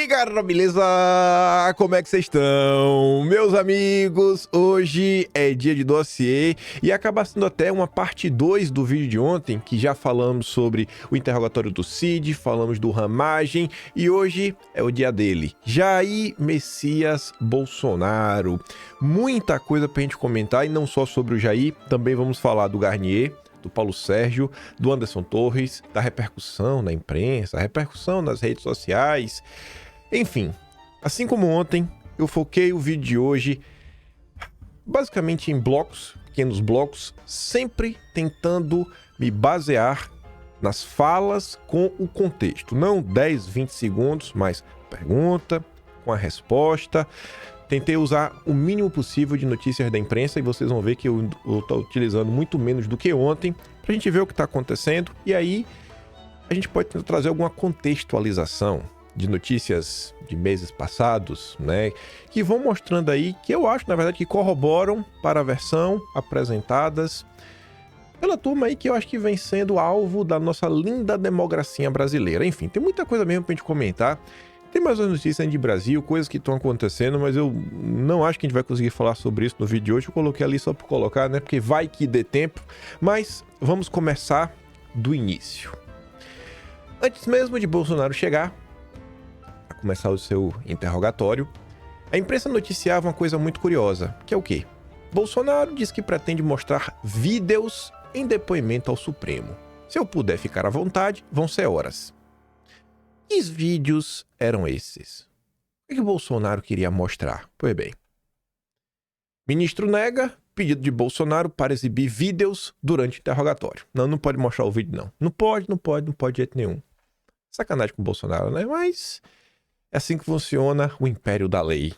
galera, beleza? Como é que vocês estão? Meus amigos, hoje é dia de dossiê e acaba sendo até uma parte 2 do vídeo de ontem, que já falamos sobre o interrogatório do Cid, falamos do Ramagem e hoje é o dia dele, Jair Messias Bolsonaro. Muita coisa pra gente comentar e não só sobre o Jair, também vamos falar do Garnier, do Paulo Sérgio, do Anderson Torres, da repercussão na imprensa, a repercussão nas redes sociais. Enfim, assim como ontem, eu foquei o vídeo de hoje basicamente em blocos, pequenos blocos, sempre tentando me basear nas falas com o contexto. Não 10, 20 segundos, mas pergunta com a resposta. Tentei usar o mínimo possível de notícias da imprensa e vocês vão ver que eu estou utilizando muito menos do que ontem para a gente ver o que está acontecendo e aí a gente pode tentar trazer alguma contextualização de notícias de meses passados, né, que vão mostrando aí, que eu acho, na verdade, que corroboram para a versão apresentadas pela turma aí que eu acho que vem sendo alvo da nossa linda democracia brasileira. Enfim, tem muita coisa mesmo para a gente comentar. Tem mais umas notícias de Brasil, coisas que estão acontecendo, mas eu não acho que a gente vai conseguir falar sobre isso no vídeo de hoje. Eu coloquei ali só por colocar, né? Porque vai que dê tempo. Mas vamos começar do início. Antes mesmo de Bolsonaro chegar a começar o seu interrogatório, a imprensa noticiava uma coisa muito curiosa, que é o quê? Bolsonaro diz que pretende mostrar vídeos em depoimento ao Supremo. Se eu puder ficar à vontade, vão ser horas. Que vídeos eram esses? O que Bolsonaro queria mostrar? Pois bem. Ministro nega pedido de Bolsonaro para exibir vídeos durante o interrogatório. Não pode mostrar o vídeo, não. Não pode de jeito nenhum. Sacanagem com o Bolsonaro, né? Mas é assim que funciona o império da lei.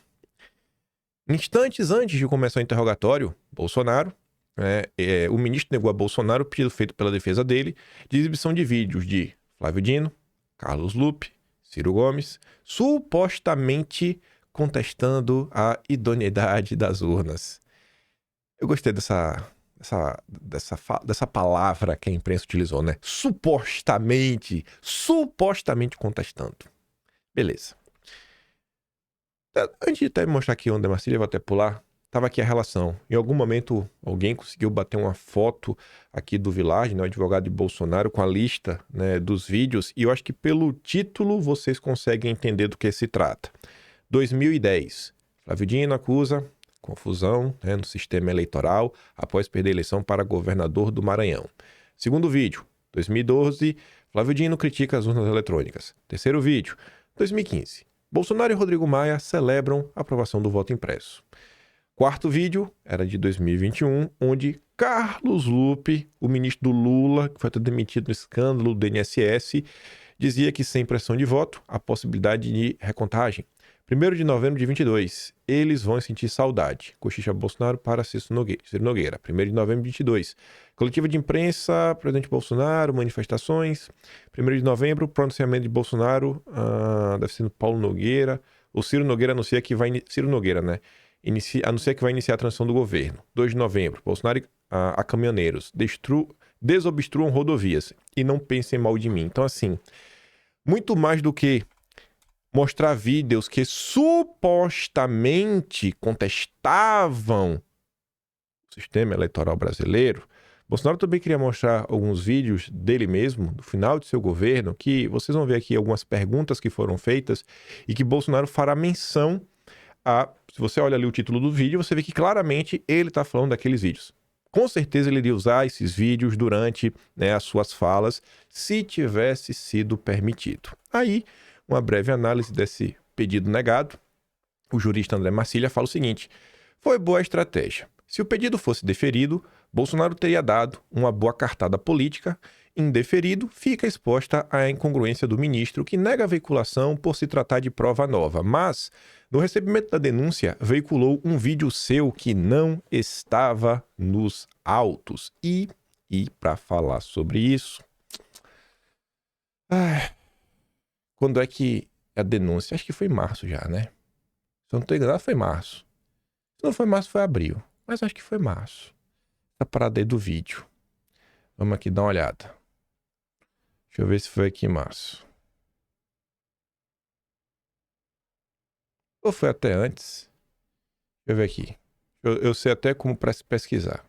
Instantes antes de começar o interrogatório, Bolsonaro, o ministro negou a Bolsonaro o pedido feito pela defesa dele de exibição de vídeos de Flávio Dino, Carlos Lupe, Ciro Gomes, supostamente contestando a idoneidade das urnas. Eu gostei dessa palavra que a imprensa utilizou, né? Supostamente contestando. Beleza. Antes de até mostrar aqui onde é Marcília, vou até pular. Tava aqui a relação. Em algum momento, alguém conseguiu bater uma foto aqui do Village, né, o advogado de Bolsonaro, com a lista, né, dos vídeos. E eu acho que pelo título vocês conseguem entender do que se trata. 2010. Flávio Dino acusa confusão, né, no sistema eleitoral após perder a eleição para governador do Maranhão. Segundo vídeo. 2012. Flávio Dino critica as urnas eletrônicas. Terceiro vídeo. 2015. Bolsonaro e Rodrigo Maia celebram a aprovação do voto impresso. Quarto vídeo era de 2021, onde Carlos Lupe, o ministro do Lula, que foi até demitido no escândalo do INSS, dizia que sem pressão de voto, há possibilidade de recontagem. 1º de novembro de 22, eles vão sentir saudade. Cochicha Bolsonaro para Ciro Nogueira. 1º de novembro de 22, coletiva de imprensa, presidente Bolsonaro, manifestações. 1º de novembro, pronunciamento de Bolsonaro, deve ser no Paulo Nogueira. O Ciro Nogueira anuncia que vai... Ciro Nogueira, né? Anuncia que vai iniciar a transição do governo. 2 de novembro, Bolsonaro a caminhoneiros, desobstruam rodovias e não pensem mal de mim. Então, assim, muito mais do que mostrar vídeos que supostamente contestavam o sistema eleitoral brasileiro, Bolsonaro também queria mostrar alguns vídeos dele mesmo, do final de seu governo, que vocês vão ver aqui algumas perguntas que foram feitas e que Bolsonaro fará menção se você olha ali o título do vídeo, você vê que claramente ele está falando daqueles vídeos. Com certeza ele iria usar esses vídeos durante, né, as suas falas, se tivesse sido permitido. Aí, uma breve análise desse pedido negado. O jurista André Marcília fala o seguinte: foi boa estratégia. Se o pedido fosse deferido, Bolsonaro teria dado uma boa cartada política. Indeferido, fica exposta à incongruência do ministro, que nega a veiculação por se tratar de prova nova. Mas, no recebimento da denúncia, veiculou um vídeo seu que não estava nos autos. E para falar sobre isso... quando é que a denúncia? Acho que foi em março já, né? Se eu não estou enganado, foi março. Se não foi março, foi abril. Mas acho que foi março. Essa parada aí do vídeo. Vamos aqui dar uma olhada. Deixa eu ver se foi aqui em março. Ou foi até antes? Deixa eu ver aqui. Eu sei até como pesquisar.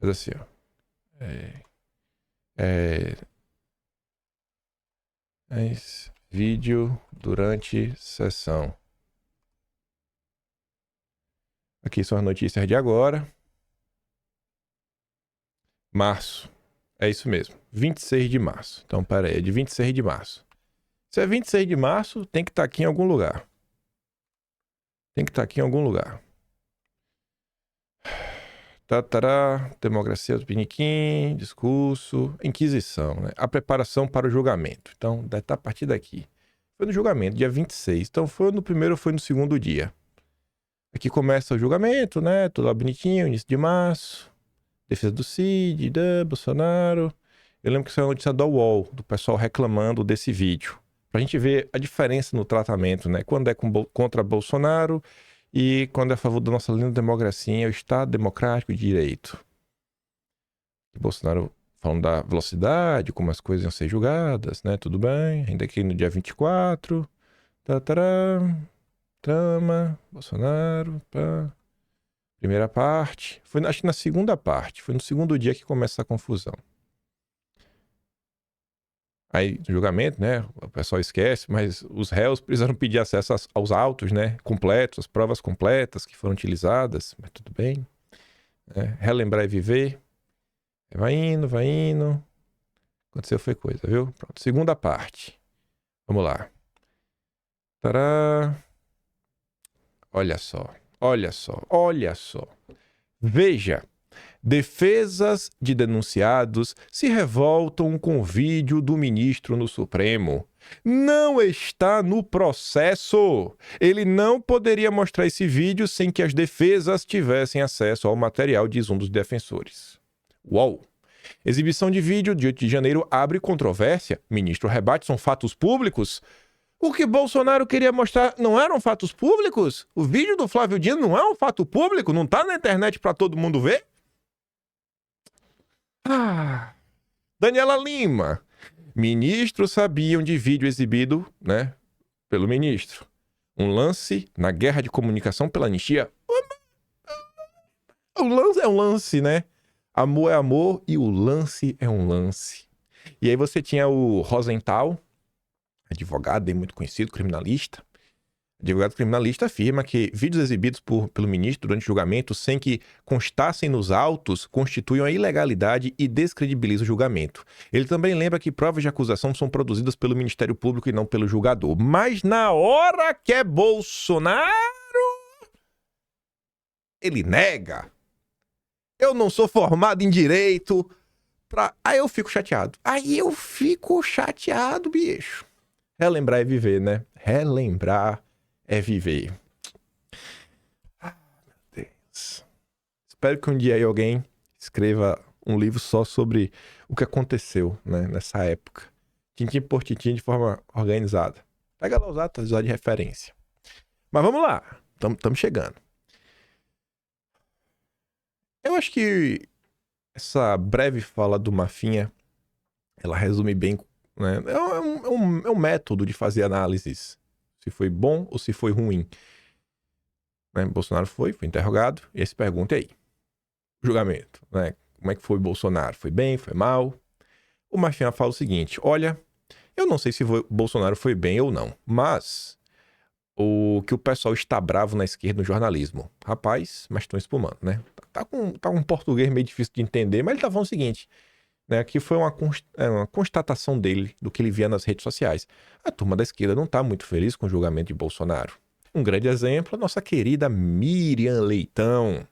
Mas assim, ó. Vídeo durante sessão. Aqui são as notícias de agora. Março. É isso mesmo. 26 de março. Então, pera aí. É de 26 de março. Se é 26 de março, tem que estar aqui em algum lugar. Tem que estar aqui em algum lugar. Tatará, democracia do Piniquim, discurso, Inquisição, né? A preparação para o julgamento. Então, deve estar a partir daqui. Foi no julgamento, dia 26. Então, foi no primeiro ou foi no segundo dia. Aqui começa o julgamento, né? Tudo lá bonitinho, início de março. Defesa do Cid, Bolsonaro. Eu lembro que isso é uma notícia do UOL, do pessoal reclamando desse vídeo. Pra gente ver a diferença no tratamento, né? Quando é contra Bolsonaro e quando é a favor da nossa linda democracia, o Estado Democrático de Direito. Bolsonaro falando da velocidade, como as coisas iam ser julgadas, né? Tudo bem. Ainda aqui no dia 24. Tatará. Trama. Bolsonaro. Pá. Primeira parte. Foi, acho que na segunda parte. Foi no segundo dia que começa a confusão. Aí, no julgamento, né? O pessoal esquece, mas os réus precisaram pedir acesso aos autos, né? Completos, as provas completas que foram utilizadas. Mas tudo bem. Relembrar e viver. Vai indo, vai indo. Aconteceu foi coisa, viu? Pronto. Segunda parte. Vamos lá. Tará. Olha só. Olha só. Olha só. Veja. Defesas de denunciados se revoltam com vídeo do ministro no Supremo. Não está no processo. Ele não poderia mostrar esse vídeo sem que as defesas tivessem acesso ao material, diz um dos defensores. UOL. Exibição de vídeo de 8 de janeiro abre controvérsia. Ministro rebate, são fatos públicos. O que Bolsonaro queria mostrar não eram fatos públicos? O vídeo do Flávio Dino não é um fato público? Não está na internet para todo mundo ver? Daniela Lima. Ministros sabiam de vídeo exibido, né, pelo ministro. Um lance na guerra de comunicação pela anistia. O lance é um lance, né? Amor é amor e o lance é um lance. E aí você tinha o Rosenthal, advogado e muito conhecido, criminalista. Advogado criminalista afirma que vídeos exibidos pelo ministro durante o julgamento sem que constassem nos autos constituem a ilegalidade e descredibilizam o julgamento. Ele também lembra que provas de acusação são produzidas pelo Ministério Público e não pelo julgador. Mas na hora que é Bolsonaro, ele nega. Eu não sou formado em direito. Aí eu fico chateado. Bicho. Relembrar é viver, né? Relembrar é viver. Meu Deus. Espero que um dia aí alguém escreva um livro só sobre o que aconteceu, né, nessa época. Tintim por tintim, de forma organizada. Pega lá os atos de referência. Mas vamos lá. Estamos chegando. Eu acho que essa breve fala do Mafinha, ela resume bem, né? É um método de fazer análises. Se foi bom ou se foi ruim. Né? Bolsonaro foi interrogado, e aí se pergunta aí. Julgamento, né? Como é que foi Bolsonaro? Foi bem? Foi mal? O Mafinha fala o seguinte, olha, eu não sei se Bolsonaro foi bem ou não, mas o que o pessoal está bravo na esquerda no jornalismo. Rapaz, mas estão espumando, né? Tá com um português meio difícil de entender, mas ele tá falando o seguinte, né? Aqui foi uma constatação dele do que ele via nas redes sociais. A turma da esquerda não tá muito feliz com o julgamento de Bolsonaro. Um grande exemplo, a nossa querida Miriam Leitão.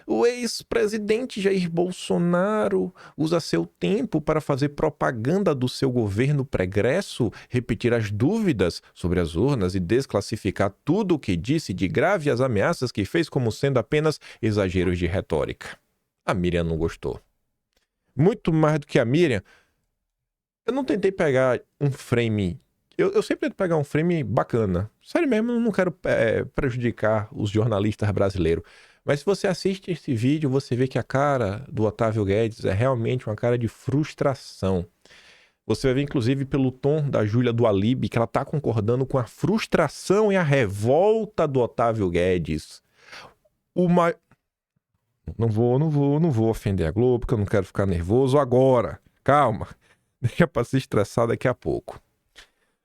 O ex-presidente Jair Bolsonaro usa seu tempo para fazer propaganda do seu governo pregresso, repetir as dúvidas sobre as urnas e desclassificar tudo o que disse de grave as ameaças que fez como sendo apenas exageros de retórica. A Miriam não gostou. Muito mais do que a Miriam, eu não tentei pegar um frame. Eu sempre tento pegar um frame bacana. Sério mesmo, eu não quero prejudicar os jornalistas brasileiros. Mas se você assiste esse vídeo, você vê que a cara do Otávio Guedes é realmente uma cara de frustração. Você vai ver, inclusive, pelo tom da Júlia do Alibi, que ela tá concordando com a frustração e a revolta do Otávio Guedes. Não vou ofender a Globo, porque eu não quero ficar nervoso agora. Calma. Deixa pra se estressar daqui a pouco.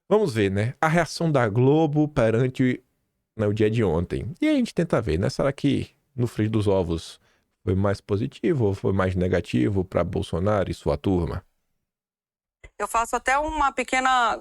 Vamos ver, né? A reação da Globo perante, né, o dia de ontem. E a gente tenta ver, né? Será que no frigir dos ovos foi mais positivo ou foi mais negativo para Bolsonaro e sua turma? Eu faço até uma pequena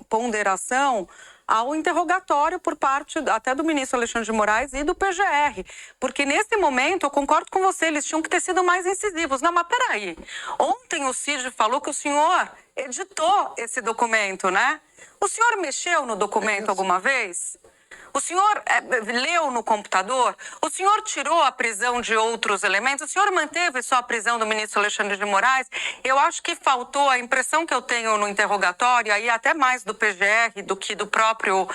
ponderação ao interrogatório por parte até do ministro Alexandre de Moraes e do PGR. Porque nesse momento, eu concordo com você, eles tinham que ter sido mais incisivos. Não, mas peraí, ontem o Cid falou que o senhor editou esse documento, né? O senhor mexeu no documento alguma vez? O senhor leu no computador? O senhor tirou a prisão de outros elementos? O senhor manteve só a prisão do ministro Alexandre de Moraes? Eu acho que faltou, a impressão que eu tenho no interrogatório, aí até mais do PGR do que do próprio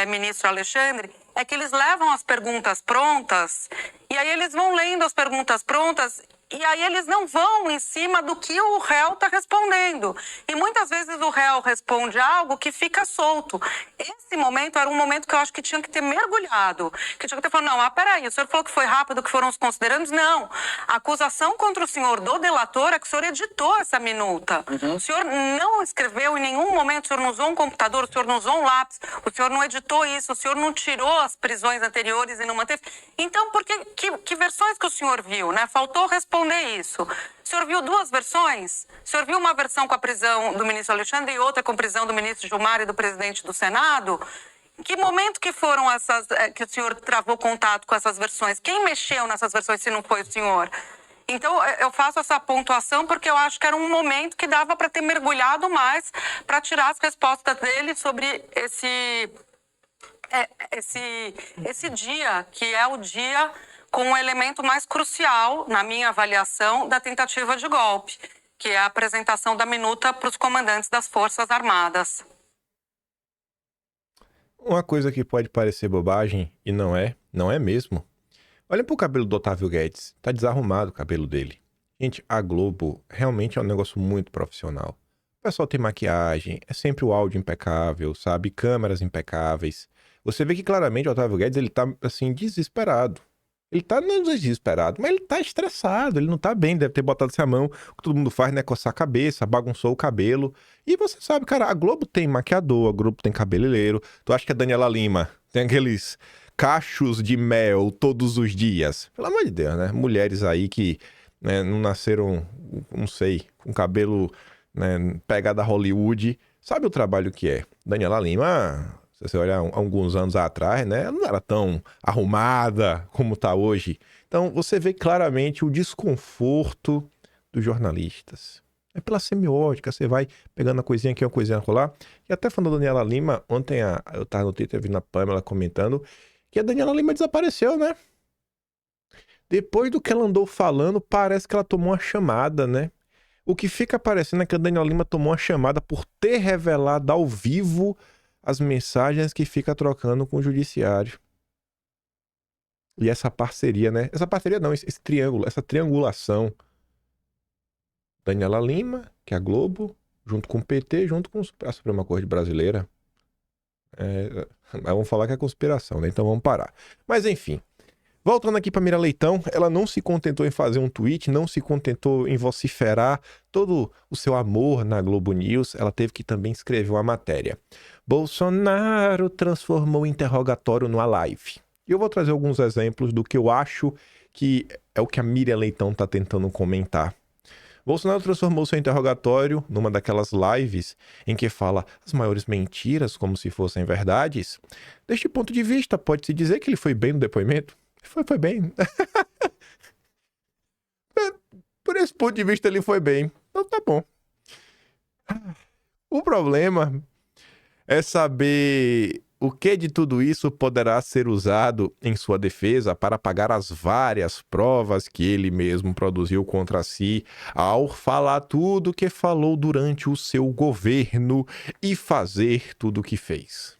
ministro Alexandre, é que eles levam as perguntas prontas e aí eles vão lendo as perguntas prontas e aí eles não vão em cima do que o réu está respondendo. E muitas vezes o réu responde algo que fica solto. Esse momento era um momento que eu acho que tinha que ter mergulhado. Que tinha que ter falado, não, peraí, o senhor falou que foi rápido, que foram os considerandos. Não, a acusação contra o senhor do delator é que o senhor editou essa minuta. O senhor não escreveu em nenhum momento, o senhor não usou um computador, o senhor não usou um lápis, o senhor não editou isso, o senhor não tirou as prisões anteriores e não manteve. Então, que versões que o senhor viu, né? Faltou responder isso. O senhor viu duas versões? O senhor viu uma versão com a prisão do ministro Alexandre e outra com a prisão do ministro Gilmar e do presidente do Senado? Em que momento que foram essas, que o senhor travou contato com essas versões? Quem mexeu nessas versões se não foi o senhor? Então, eu faço essa pontuação porque eu acho que era um momento que dava para ter mergulhado mais para tirar as respostas dele sobre esse dia, que é o dia com o elemento mais crucial, na minha avaliação, da tentativa de golpe, que é a apresentação da minuta para os comandantes das Forças Armadas. Uma coisa que pode parecer bobagem, e não é mesmo. Olha pro cabelo do Otávio Guedes, tá desarrumado o cabelo dele. Gente, a Globo realmente é um negócio muito profissional. O pessoal tem maquiagem, é sempre o áudio impecável, sabe? Câmeras impecáveis. Você vê que claramente o Otávio Guedes, ele tá, assim, desesperado. Ele tá não desesperado, mas ele tá estressado, ele não tá bem, deve ter botado essa mão, o que todo mundo faz, né, coçar a cabeça, bagunçou o cabelo. E você sabe, cara, a Globo tem maquiador, a Globo tem cabeleireiro. Tu acha que a Daniela Lima tem aqueles cachos de mel todos os dias? Pelo amor de Deus, né? Mulheres aí que, né, não nasceram, não sei, com cabelo, né, pegada Hollywood. Sabe o trabalho que é? Daniela Lima, se você olhar há alguns anos atrás, né, ela não era tão arrumada como tá hoje. Então, você vê claramente o desconforto dos jornalistas. É pela semiótica, você vai pegando uma coisinha aqui, uma coisinha lá. E até falando da Daniela Lima, ontem eu tava no Twitter, vi na Pamela comentando que a Daniela Lima desapareceu, né? Depois do que ela andou falando, parece que ela tomou uma chamada, né? O que fica parecendo é que a Daniela Lima tomou uma chamada por ter revelado ao vivo as mensagens que fica trocando com o judiciário. E essa parceria, né? Essa parceria não, esse triângulo, essa triangulação. Daniela Lima, que é a Globo, junto com o PT, junto com a Suprema Corte Brasileira. Vamos falar que é conspiração, né? Então vamos parar. Mas enfim, voltando aqui para Mira Leitão, ela não se contentou em fazer um tweet, não se contentou em vociferar todo o seu amor na Globo News, ela teve que também escrever uma matéria. Bolsonaro transformou o interrogatório numa live. E eu vou trazer alguns exemplos do que eu acho que é o que a Miriam Leitão está tentando comentar. Bolsonaro transformou seu interrogatório numa daquelas lives em que fala as maiores mentiras como se fossem verdades. Deste ponto de vista, pode-se dizer que ele foi bem no depoimento? Foi bem. Por esse ponto de vista, ele foi bem. Então tá bom. O problema é saber o que de tudo isso poderá ser usado em sua defesa para pagar as várias provas que ele mesmo produziu contra si ao falar tudo o que falou durante o seu governo e fazer tudo o que fez.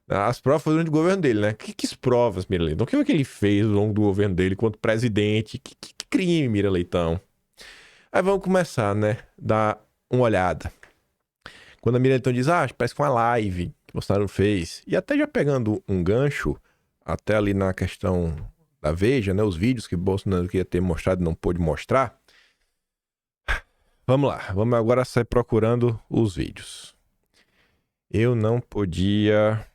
As provas durante o governo dele, né? Que provas, Mira Leitão? O que é que ele fez ao longo do governo dele enquanto presidente? Que crime, Mira Leitão? Aí vamos começar, né? Dar uma olhada. Quando a Miriam então diz, parece que uma live que o Bolsonaro fez, e até já pegando um gancho, até ali na questão da Veja, né? Os vídeos que o Bolsonaro queria ter mostrado e não pôde mostrar. Vamos lá, vamos agora sair procurando os vídeos. Eu não podia,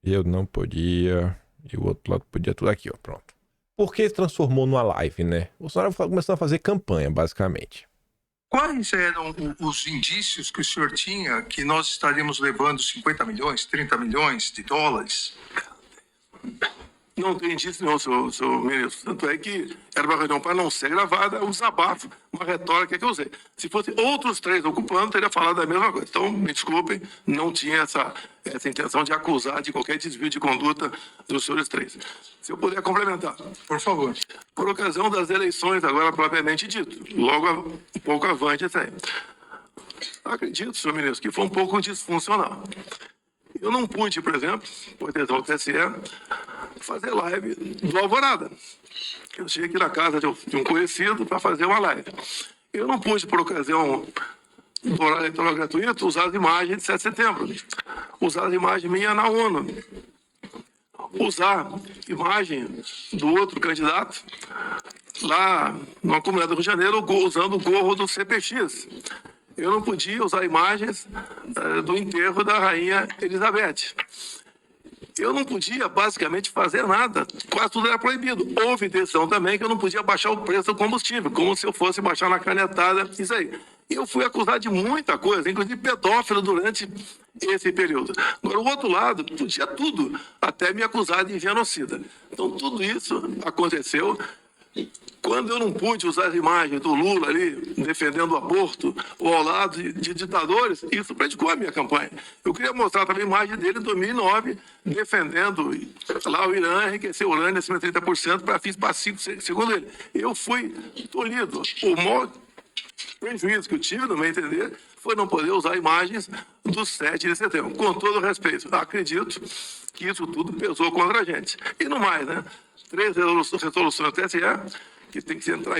e o outro lado podia, tudo aqui, ó, pronto. Por que se transformou numa live, né? O Bolsonaro começou a fazer campanha, basicamente. Quais eram os indícios que o senhor tinha que nós estaríamos levando 50 milhões, 30 milhões de dólares? Não tem indício nenhum, senhor ministro. Tanto é que era uma reunião para não ser gravada, um desabafo, uma retórica que eu usei. Se fossem outros 3 ocupando, teria falado a mesma coisa. Então, me desculpem, não tinha essa intenção de acusar de qualquer desvio de conduta dos senhores 3. Se eu puder complementar. Por favor. Por ocasião das eleições, agora propriamente dito, logo um pouco avante até aí. Acredito, senhor ministro, que foi um pouco disfuncional. Eu não pude, por exemplo, por decisão do TSE, fazer live do Alvorada. Eu cheguei aqui na casa de um conhecido para fazer uma live. Eu não pude, por ocasião do horário eleitoral gratuito, usar as imagens de 7 de setembro. Usar as imagens minhas na ONU. Usar imagem do outro candidato lá na comunidade do Rio de Janeiro, usando o gorro do CPX. Eu não podia usar imagens do enterro da rainha Elizabeth. Eu não podia, basicamente, fazer nada. Quase tudo era proibido. Houve decisão também que eu não podia baixar o preço do combustível, como se eu fosse baixar na canetada, isso aí. Eu fui acusado de muita coisa, inclusive pedófilo durante esse período. Agora, o outro lado, podia tudo, até me acusar de genocida. Então, tudo isso aconteceu. Quando eu não pude usar as imagens do Lula ali, defendendo o aborto, ou ao lado de ditadores, isso prejudicou a minha campanha. Eu queria mostrar também a imagem dele em 2009, defendendo lá o Irã, enriquecer o urânio acima de 30% para fins pacíficos, segundo ele. Eu fui tolhido. O maior prejuízo que eu tive, no meu entender, foi não poder usar imagens do 7 de setembro. Com todo o respeito, acredito que isso tudo pesou contra a gente. E no mais, né? 3 resoluções do TSE, que tem que entrar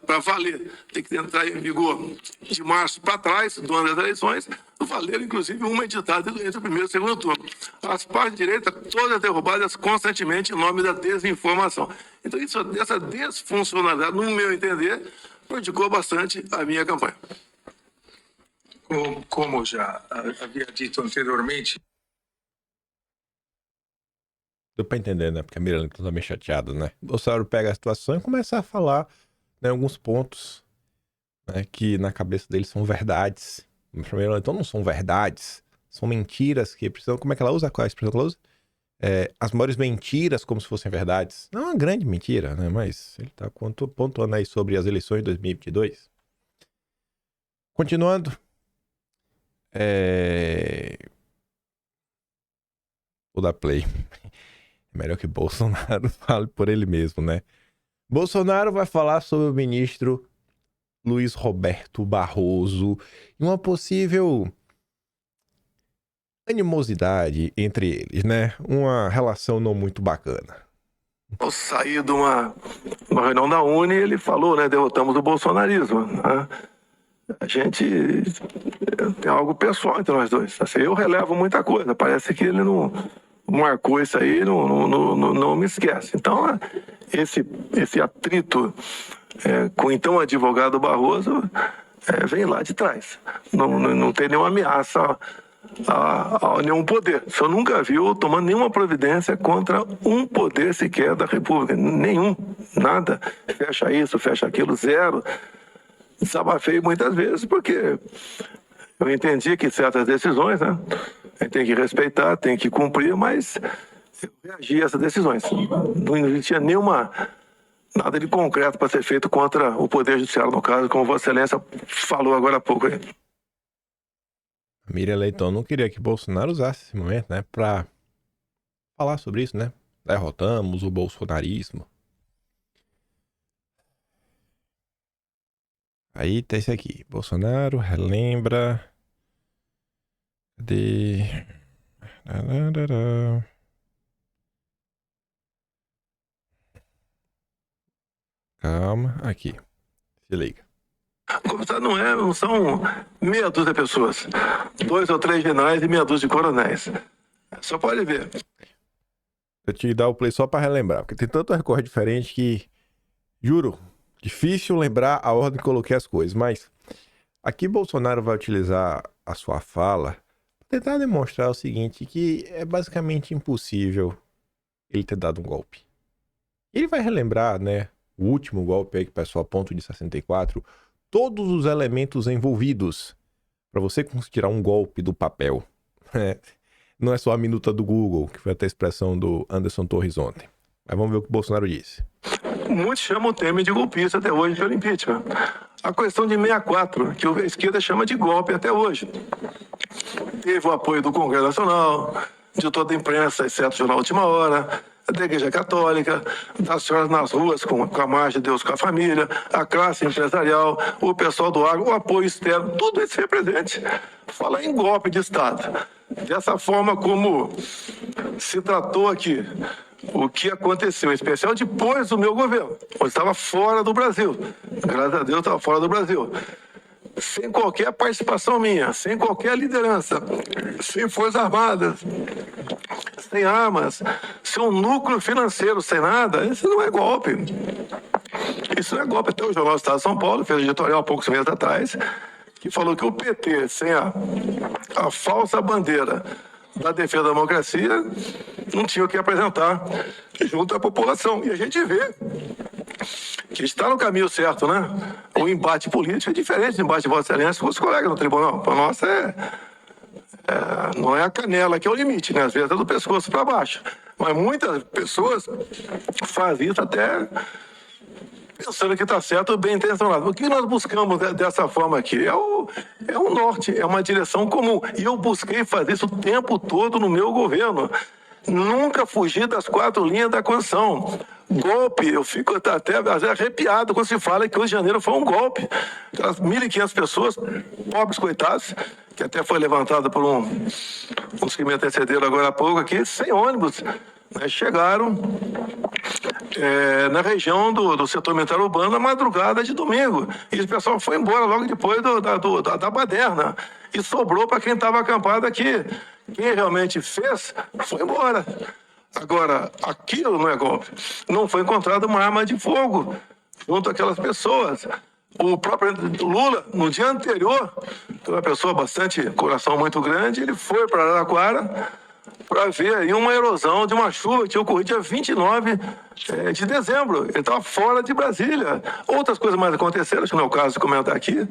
para valer, tem que entrar em vigor de março para trás, do ano das eleições, valeram inclusive uma editada entre o primeiro e o segundo turno. As partes direitas, todas derrubadas constantemente em nome da desinformação. Então, essa desfuncionalidade, no meu entender, prejudicou bastante a minha campanha. Como já havia dito anteriormente, deu pra entender, né? Porque a Mirella tá meio chateada, né? O Bolsonaro pega a situação e começa a falar, né, alguns pontos, né, que na cabeça dele são verdades. Primeiro, então não são verdades, são mentiras que precisam... Como é que ela usa? Qual é a expressão que ela usa? As maiores mentiras como se fossem verdades. Não é uma grande mentira, né? Mas ele tá pontuando aí sobre as eleições de 2022. Continuando. Vou dar play. Melhor que Bolsonaro fale por ele mesmo, né? Bolsonaro vai falar sobre o ministro Luiz Roberto Barroso e uma possível animosidade entre eles, né? Uma relação não muito bacana. Ao sair de uma reunião da Uni, ele falou, né? Derrotamos o bolsonarismo, né? A gente tem algo pessoal entre nós dois. Assim, eu relevo muita coisa. Parece que ele não marcou isso aí, não me esquece. Então, esse atrito com o então advogado Barroso vem lá de trás. Não tem nenhuma ameaça a nenhum poder. O senhor nunca viu tomando nenhuma providência contra um poder sequer da República. Nenhum. Nada. Fecha isso, fecha aquilo, zero. Desabafei muitas vezes porque eu entendi que certas decisões, né, a gente tem que respeitar, tem que cumprir, mas eu reagi a essas decisões. Não existia nada de concreto para ser feito contra o Poder Judiciário, no caso, como Vossa Excelência falou agora há pouco. Aí. A Miriam Leitão não queria que Bolsonaro usasse esse momento, né, para falar sobre isso, né? Derrotamos o bolsonarismo. Aí tá esse aqui. Bolsonaro relembra. Cadê? Calma. Aqui. Se liga. Golpe de Estado não são meia dúzia de pessoas. 2 ou 3 generais e meia dúzia de coronéis. Só pode ver. Eu te dar o play só pra relembrar, porque tem tanto recorte diferente que, juro, difícil lembrar a ordem que coloquei as coisas, mas aqui Bolsonaro vai utilizar a sua fala para tentar demonstrar o seguinte, que é basicamente impossível ele ter dado um golpe. Ele vai relembrar, né, o último golpe aí que o pessoal aponta de 64, todos os elementos envolvidos para você conseguir tirar um golpe do papel. Não é só a minuta do Google, que foi até a expressão do Anderson Torres ontem. Mas vamos ver o que o Bolsonaro disse. Muitos chamam o Temer de golpista até hoje pelo impeachment. A questão de 64, que a esquerda chama de golpe até hoje. Teve o apoio do Congresso Nacional, de toda a imprensa, exceto o Jornal Última Hora, da Igreja Católica, das senhoras nas ruas com a marcha de Deus com a família, a classe empresarial, o pessoal do agro, o apoio externo, tudo isso é presente. Fala em golpe de Estado. Dessa forma como se tratou aqui, o que aconteceu, em especial depois do meu governo, eu estava fora do Brasil. Graças a Deus, estava fora do Brasil. Sem qualquer participação minha, sem qualquer liderança, sem Forças Armadas, sem armas, sem um núcleo financeiro, sem nada, isso não é golpe. Isso não é golpe. Até o Jornal do Estado de São Paulo fez um editorial há poucos meses atrás, que falou que o PT, sem a falsa bandeira da defesa da democracia, não tinha o que apresentar junto à população. E a gente vê que está no caminho certo, né? O embate político é diferente do embate de Vossa Excelência com os colegas no tribunal. Para nós não é a canela que é o limite, né? Às vezes é do pescoço para baixo. Mas muitas pessoas fazem isso até pensando que está certo, bem intencionado. O que nós buscamos dessa forma aqui é um norte, é uma direção comum. E eu busquei fazer isso o tempo todo no meu governo. Nunca fugi das 4 linhas da Constituição. Golpe, eu fico até às vezes arrepiado quando se fala que o Rio de Janeiro foi um golpe. Aquelas 1.500 pessoas, pobres coitados, que até foi levantada por uns que me antecederam agora há pouco aqui, sem ônibus, né, chegaram na região do setor militar urbano na madrugada de domingo. E o pessoal foi embora logo depois da baderna. E sobrou para quem estava acampado aqui. Quem realmente fez, foi embora. Agora, aquilo não é golpe. Não foi encontrada uma arma de fogo junto àquelas pessoas. O próprio Lula, no dia anterior, que é uma pessoa bastante, coração muito grande, ele foi para Araraquara para ver aí uma erosão de uma chuva que tinha ocorrido dia 29 de dezembro. Ele estava fora de Brasília. Outras coisas mais aconteceram, acho que não é o caso de comentar aqui.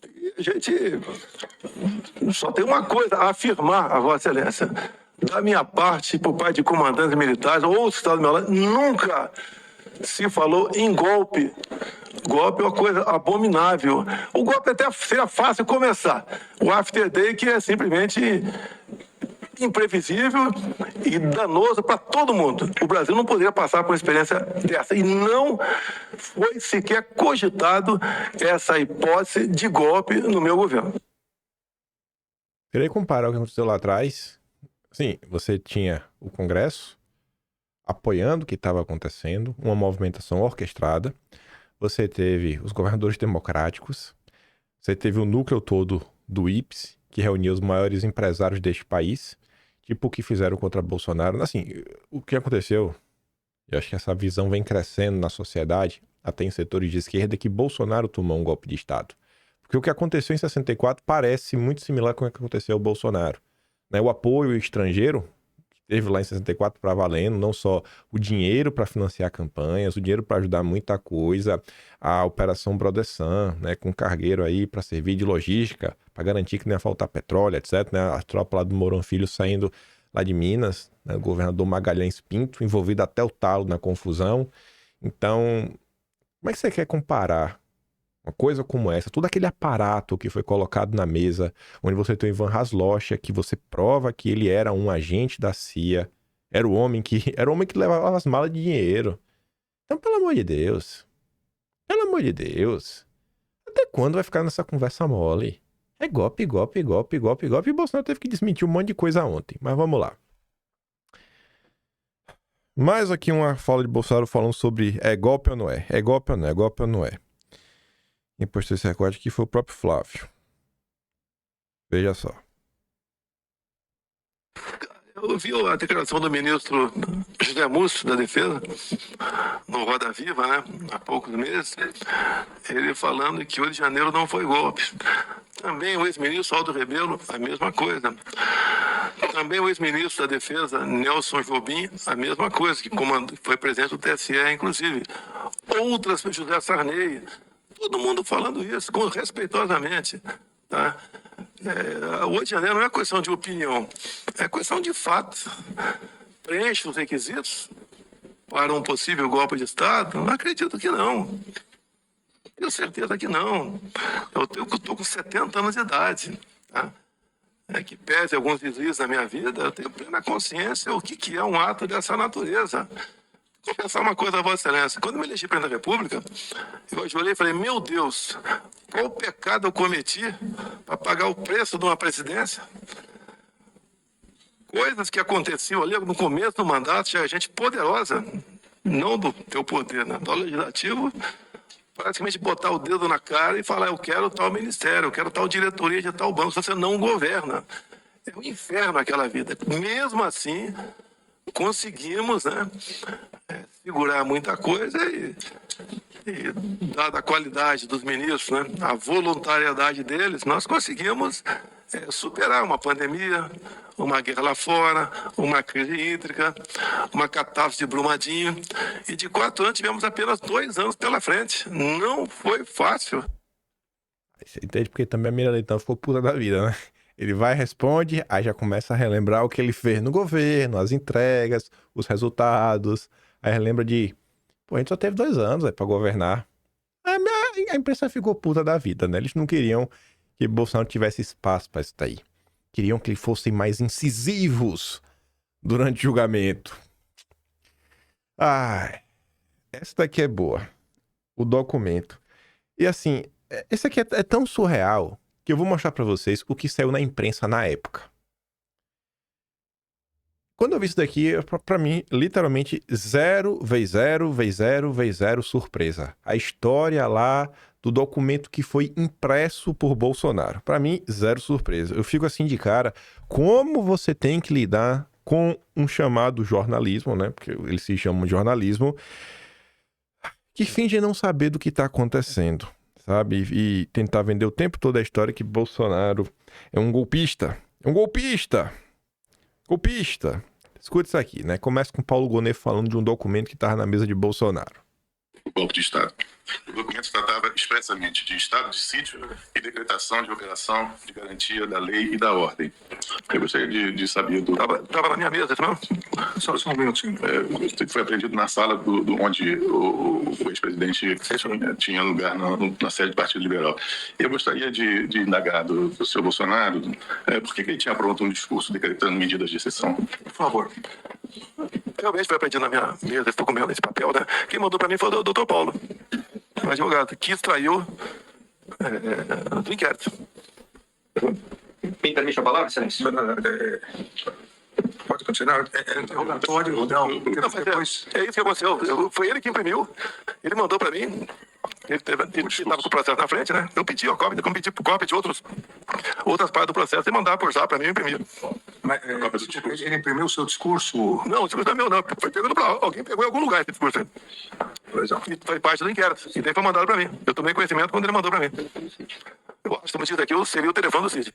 E a gente só tem uma coisa a afirmar a Vossa Excelência. Da minha parte, por parte de comandantes militares, ou Estado do meu lado, nunca se falou em golpe. Golpe é uma coisa abominável. O golpe até seria fácil começar. O After Day, que é simplesmente imprevisível e danoso para todo mundo. O Brasil não poderia passar por uma experiência dessa. E não foi sequer cogitado essa hipótese de golpe no meu governo. Queria comparar o que aconteceu lá atrás. Sim, você tinha o Congresso apoiando o que estava acontecendo, uma movimentação orquestrada. Você teve os governadores democráticos. Você teve o núcleo todo do IPES, que reunia os maiores empresários deste país. Tipo o que fizeram contra Bolsonaro. Assim, o que aconteceu, eu acho que essa visão vem crescendo na sociedade, até em setores de esquerda, que Bolsonaro tomou um golpe de Estado. Porque o que aconteceu em 64 parece muito similar com o que aconteceu ao Bolsonaro. Né? O apoio estrangeiro, que teve lá em 64 para valendo, não só o dinheiro para financiar campanhas, o dinheiro para ajudar muita coisa, a Operação Brodessan, né, com cargueiro aí para servir de logística, para garantir que não ia faltar petróleo, etc. Né? A tropa lá do Mourão Filho saindo lá de Minas, né? O governador Magalhães Pinto, envolvido até o talo na confusão. Então, como é que você quer comparar uma coisa como essa, todo aquele aparato que foi colocado na mesa, onde você tem o Ivan Haslocha, que você prova que ele era um agente da CIA, era o homem que levava as malas de dinheiro. Então, pelo amor de Deus, até quando vai ficar nessa conversa mole? É golpe, golpe, golpe, golpe, golpe, e Bolsonaro teve que desmentir um monte de coisa ontem, mas vamos lá. Mais aqui uma fala de Bolsonaro falando sobre é golpe ou não é, é golpe ou não é, é golpe ou não é. Quem postou esse recorde aqui foi o próprio Flávio. Veja só. Eu vi a declaração do ministro José Múcio, da Defesa, no Roda Viva, né, há poucos meses, ele falando que o Rio de Janeiro não foi golpe. Também o ex-ministro Aldo Rebelo, a mesma coisa. Também o ex-ministro da Defesa, Nelson Jobim, a mesma coisa, que foi presidente do TSE, inclusive. Outras, José Sarney, todo mundo falando isso, respeitosamente. Tá? O Rio de Janeiro não é questão de opinião, é questão de fato. Preenche os requisitos para um possível golpe de Estado? Não acredito que não. Tenho certeza que não. Eu estou com 70 anos de idade. Tá? Que pese alguns deslizes na minha vida, eu tenho plena consciência o que é um ato dessa natureza. Vou pensar uma coisa, Vossa Excelência. Quando eu me elegi presidente da República, eu olhei e falei, meu Deus, qual pecado eu cometi para pagar o preço de uma presidência? Coisas que aconteciam ali no começo do mandato, tinha gente poderosa, não do teu poder, né? Do legislativo, praticamente botar o dedo na cara e falar, eu quero tal ministério, eu quero tal diretoria de tal banco, se você não governa. É um inferno aquela vida. Mesmo assim, conseguimos, né, segurar muita coisa e dada a qualidade dos ministros, né, a voluntariedade deles, nós conseguimos superar uma pandemia, uma guerra lá fora, uma crise hídrica, uma catástrofe de Brumadinho. E de 4 anos tivemos apenas 2 anos pela frente. Não foi fácil. Você entende porque também a Mira Leitão ficou puta da vida, né? Ele vai, responde, aí já começa a relembrar o que ele fez no governo, as entregas, os resultados. Aí relembra de, pô, a gente só teve 2 anos pra governar. A imprensa ficou puta da vida, né? Eles não queriam que Bolsonaro tivesse espaço pra isso daí. Queriam que eles fossem mais incisivos durante o julgamento. Essa daqui é boa. O documento. E assim, esse aqui é tão surreal que eu vou mostrar pra vocês o que saiu na imprensa na época. Quando eu vi isso daqui, pra mim, literalmente, 0 vezes 0 vezes 0 vezes 0 surpresa. A história lá do documento que foi impresso por Bolsonaro. Pra mim, 0 surpresa. Eu fico assim de cara, como você tem que lidar com um chamado jornalismo, né? Porque eles se chamam de jornalismo, que finge não saber do que tá acontecendo, sabe? E tentar vender o tempo todo a história que Bolsonaro é um golpista. É um golpista! Golpista! Escuta isso aqui, né? Começa com Paulo Gonet falando de um documento que estava na mesa de Bolsonaro. O golpe de Estado. O documento tratava expressamente de estado de sítio e decretação de operação de garantia da lei e da ordem. Eu gostaria de saber do... Estava na minha mesa, não? Só um minutinho. Foi apreendido na sala onde o ex-presidente tinha lugar na sede do Partido Liberal. Eu gostaria de indagar do senhor Bolsonaro por que ele tinha pronto um discurso decretando medidas de exceção. Por favor. Realmente foi apreendido na minha mesa, estou comendo esse papel, né? Quem mandou para mim foi o doutor Paulo, o advogado, que extraiu do inquérito. Me permite a palavra, excelência? Pode continuar. Interrogatório, não. Depois... É isso que aconteceu. Foi ele que imprimiu. Ele mandou para mim. Ele estava com o processo na frente, né? Eu pedi a cópia, como pedi cópia de outras partes do processo e mandar por zap para mim imprimir. Mas, ele imprimiu o seu discurso? Não, o discurso não é meu, não. Foi pegando para alguém, pegou em algum lugar esse discurso aí. E foi parte do inquérito. E daí foi mandado para mim. Eu tomei conhecimento quando ele mandou para mim. Eu acho que o motivo daquilo seria o telefone do Cid.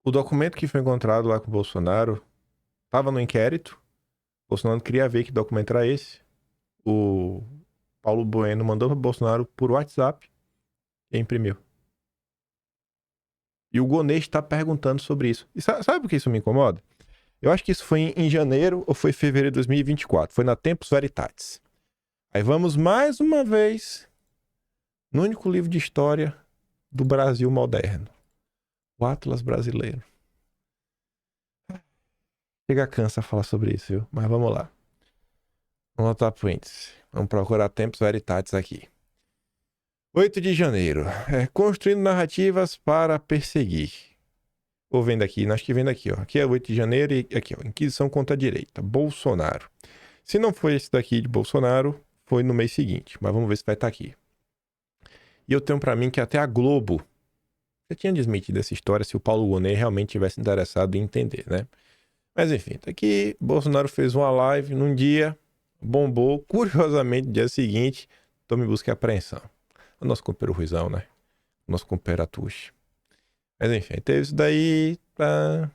O documento que foi encontrado lá com o Bolsonaro estava no inquérito. O Bolsonaro queria ver que documento era esse. O Paulo Bueno mandou para o Bolsonaro por WhatsApp e imprimiu. E o Gonet está perguntando sobre isso. E sabe por que isso me incomoda? Eu acho que isso foi em janeiro ou foi em fevereiro de 2024. Foi na Tempus Veritatis. Aí vamos mais uma vez no único livro de história do Brasil moderno. O Atlas Brasileiro. Chega cansa falar sobre isso, viu? Mas vamos lá. Vamos anotar pro índice. Vamos procurar Tempus Veritatis aqui. 8 de janeiro. Construindo narrativas para perseguir. Ou vem daqui, acho que vem daqui, ó. Aqui é 8 de janeiro e aqui, ó. Inquisição contra a direita. Bolsonaro. Se não foi esse daqui de Bolsonaro, foi no mês seguinte. Mas vamos ver se vai estar aqui. E eu tenho pra mim que até a Globo já tinha desmentido essa história se o Paulo Gonet realmente tivesse interessado em entender, né? Mas enfim, tá aqui, Bolsonaro fez uma live num dia, bombou, curiosamente, no dia seguinte, tome busca e apreensão. O nosso companheiro Ruizão, né? O nosso companheiro Atush. Mas enfim, teve isso daí, tá...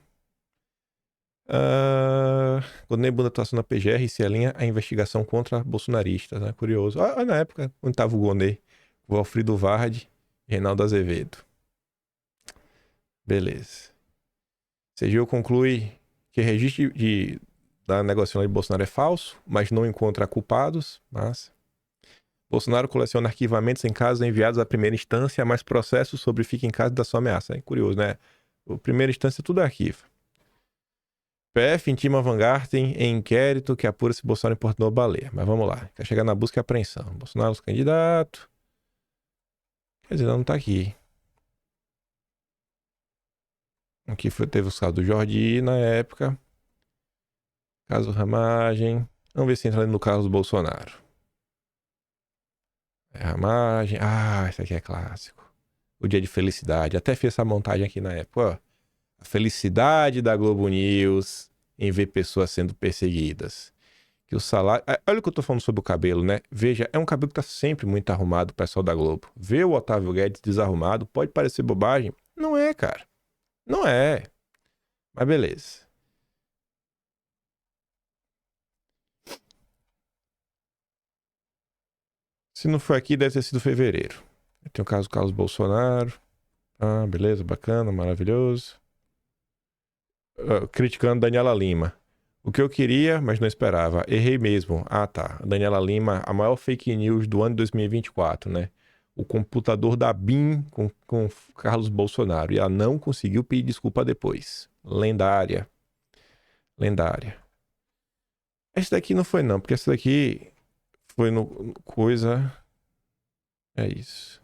Gonet Bunda atuação na PGR e se alinha a investigação contra bolsonaristas, né? Curioso. Olha na época, onde tava o Gonet, o Alfredo Vardi e Reinaldo Azevedo. Beleza. CGU conclui que registro da negociação de Bolsonaro é falso, mas não encontra culpados. Massa. Bolsonaro coleciona arquivamentos em casos enviados à primeira instância, mas processos sobre fica em casa da sua ameaça. É curioso, né? A primeira instância tudo é arquivo. PF intima Van Garten em inquérito que apura se Bolsonaro importunou baleia. Mas vamos lá. Quer chegar na busca e apreensão. Bolsonaro, os candidatos. Quer dizer, não tá aqui. Aqui teve o caso do Jordi na época. Caso Ramagem. Vamos ver se entra ali no caso do Bolsonaro. Ramagem. Ah, esse aqui é clássico. O dia de felicidade. Até fiz essa montagem aqui na época. Ó. A felicidade da Globo News em ver pessoas sendo perseguidas. Que o salário... Olha o que eu tô falando sobre o cabelo, né? Veja, é um cabelo que tá sempre muito arrumado, o pessoal da Globo. Ver o Otávio Guedes desarrumado pode parecer bobagem. Não é, cara. Não é. Mas beleza. Se não foi aqui, deve ter sido fevereiro. Tem o caso do Carlos Bolsonaro. Ah, beleza, bacana, maravilhoso. Criticando Daniela Lima. O que eu queria, mas não esperava. Errei mesmo. Ah, tá. Daniela Lima, a maior fake news do ano de 2024, né? O computador da BIM com Carlos Bolsonaro. E ela não conseguiu pedir desculpa depois. Lendária. Lendária. Esse daqui não foi não, porque esse daqui foi no coisa... É isso.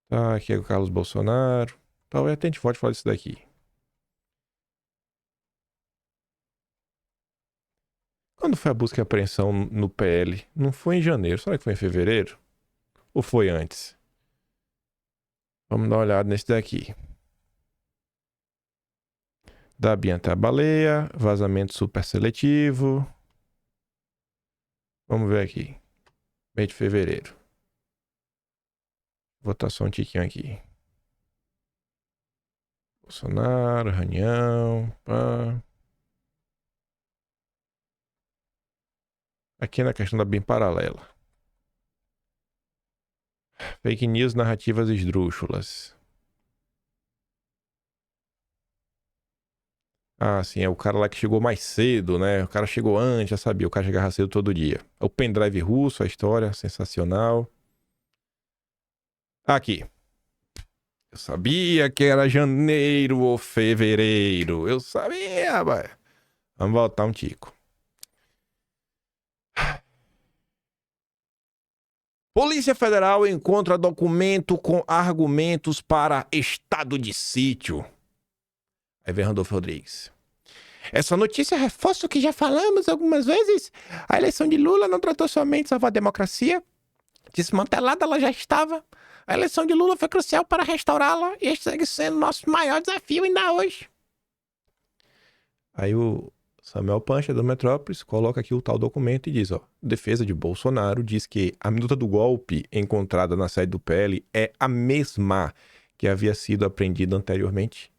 Tá, aqui é o Carlos Bolsonaro. Talvez até a gente volte falar disso daqui. Quando foi a busca e apreensão no PL? Não foi em janeiro. Será que foi em fevereiro? Ou foi antes? Vamos dar uma olhada nesse daqui. Da Bianca Baleia. Vazamento super seletivo. Vamos ver aqui. Mês de fevereiro. Votação um tiquinho aqui. Bolsonaro, reunião. Pá. Aqui na questão da BIM paralela. Fake news, narrativas esdrúxulas. Ah, sim, é o cara lá que chegou mais cedo, né? O cara chegou antes, já sabia. O cara chegava cedo todo dia. É o pendrive russo, a história, sensacional. Aqui. Eu sabia que era janeiro ou fevereiro. Eu sabia, rapaz. Vamos voltar um tico. Polícia Federal encontra documento com argumentos para estado de sítio. Aí vem Randolfo Rodrigues. Essa notícia reforça o que já falamos algumas vezes. A eleição de Lula não tratou somente de salvar a democracia. Desmantelada ela já estava. A eleição de Lula foi crucial para restaurá-la e este segue sendo nosso maior desafio ainda hoje. Aí o Samuel Pancha, do Metrópolis, coloca aqui o tal documento e diz, ó, defesa de Bolsonaro diz que a minuta do golpe encontrada na sede do PL é a mesma que havia sido apreendida anteriormente.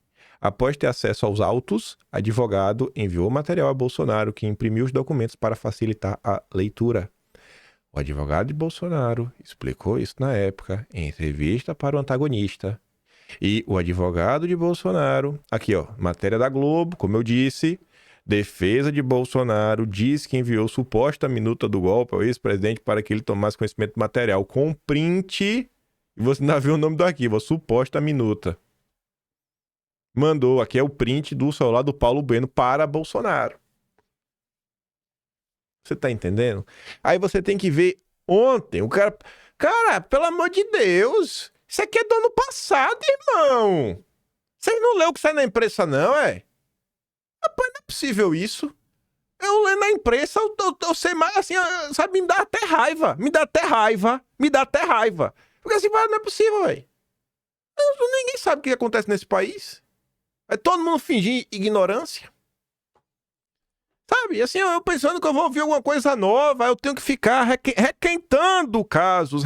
Após ter acesso aos autos, advogado enviou material a Bolsonaro, que imprimiu os documentos para facilitar a leitura. O advogado de Bolsonaro explicou isso na época, em entrevista para o antagonista. E o advogado de Bolsonaro, aqui ó, matéria da Globo, como eu disse, defesa de Bolsonaro diz que enviou suposta minuta do golpe ao ex-presidente para que ele tomasse conhecimento do material com print, e você ainda viu o nome do arquivo, suposta minuta. Mandou, aqui é o print do celular do Paulo Bueno para Bolsonaro. Você tá entendendo? Aí você tem que ver ontem, o cara... Cara, pelo amor de Deus, isso aqui é do ano passado, irmão. Vocês não leu o que sai na imprensa, não, é? Rapaz, não é possível isso. Eu lendo na imprensa, eu sei mais, assim, sabe, me dá até raiva. Me dá até raiva. Porque assim, não é possível, velho. Ninguém sabe o que acontece nesse país. Vai todo mundo fingir ignorância. Sabe? Assim, eu pensando que eu vou ouvir alguma coisa nova, eu tenho que ficar requentando casos.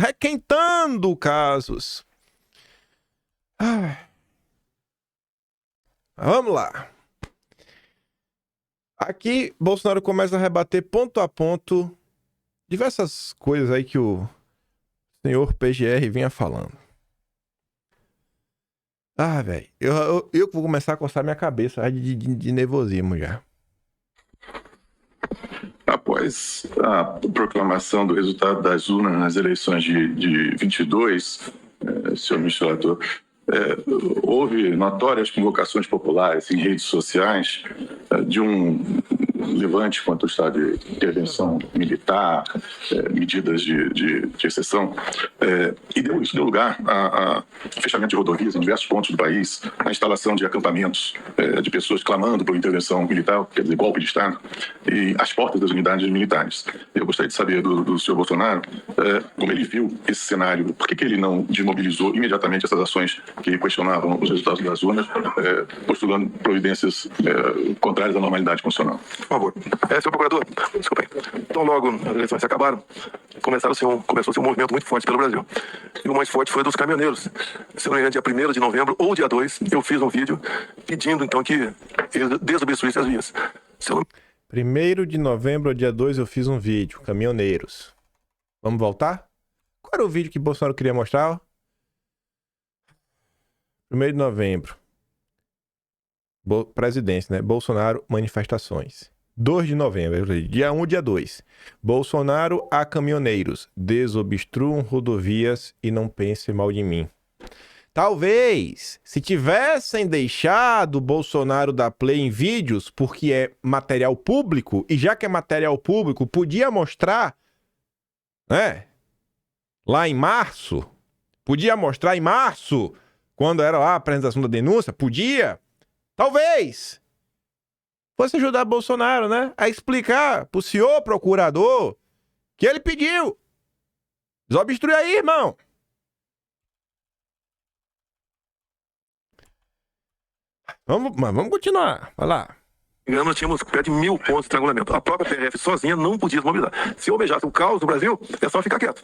Vamos lá. Aqui, Bolsonaro começa a rebater ponto a ponto diversas coisas aí que o senhor PGR vinha falando. Velho, eu vou começar a coçar minha cabeça de nervosismo já. Após a proclamação do resultado das urnas nas eleições de 22, senhor ministro relator, houve notórias convocações populares em redes sociais de um levante contra o estado de intervenção militar, medidas de exceção, e isso deu lugar a fechamento de rodovias em diversos pontos do país, a instalação de acampamentos de pessoas clamando por intervenção militar, quer dizer, golpe de Estado, e às portas das unidades militares. Eu gostaria de saber do senhor Bolsonaro como ele viu esse cenário, por que ele não desmobilizou imediatamente essas ações que questionavam os resultados das urnas, postulando providências contrárias à normalidade constitucional. Por favor. Senhor procurador, desculpem. Então, logo as eleições se acabaram, começou-se um movimento muito forte pelo Brasil. E o mais forte foi dos caminhoneiros. Se não me engano, dia 1º de novembro ou dia 2, eu fiz um vídeo pedindo, então, que eles desobstruíssem as vias. 1º de novembro ou dia 2 eu fiz um vídeo, caminhoneiros. Vamos voltar? Qual era o vídeo que Bolsonaro queria mostrar? 1º de novembro. Presidência, né? Bolsonaro, manifestações. 2 de novembro, dia 1 e dia 2. Bolsonaro a caminhoneiros. Desobstruam rodovias e não pensem mal de mim. Talvez, se tivessem deixado o Bolsonaro dar play em vídeos, porque é material público, e já que é material público, podia mostrar, né? Lá em março, quando era lá a apresentação da denúncia, podia, talvez, fosse ajudar Bolsonaro, né? A explicar pro senhor procurador que ele pediu. Desobstrui aí, irmão. Vamos continuar. Vai lá. Nós tínhamos perto de 1.000 pontos de estrangulamento. A própria PRF sozinha não podia desmobilizar. Se almejasse o caos no Brasil, é só ficar quieto.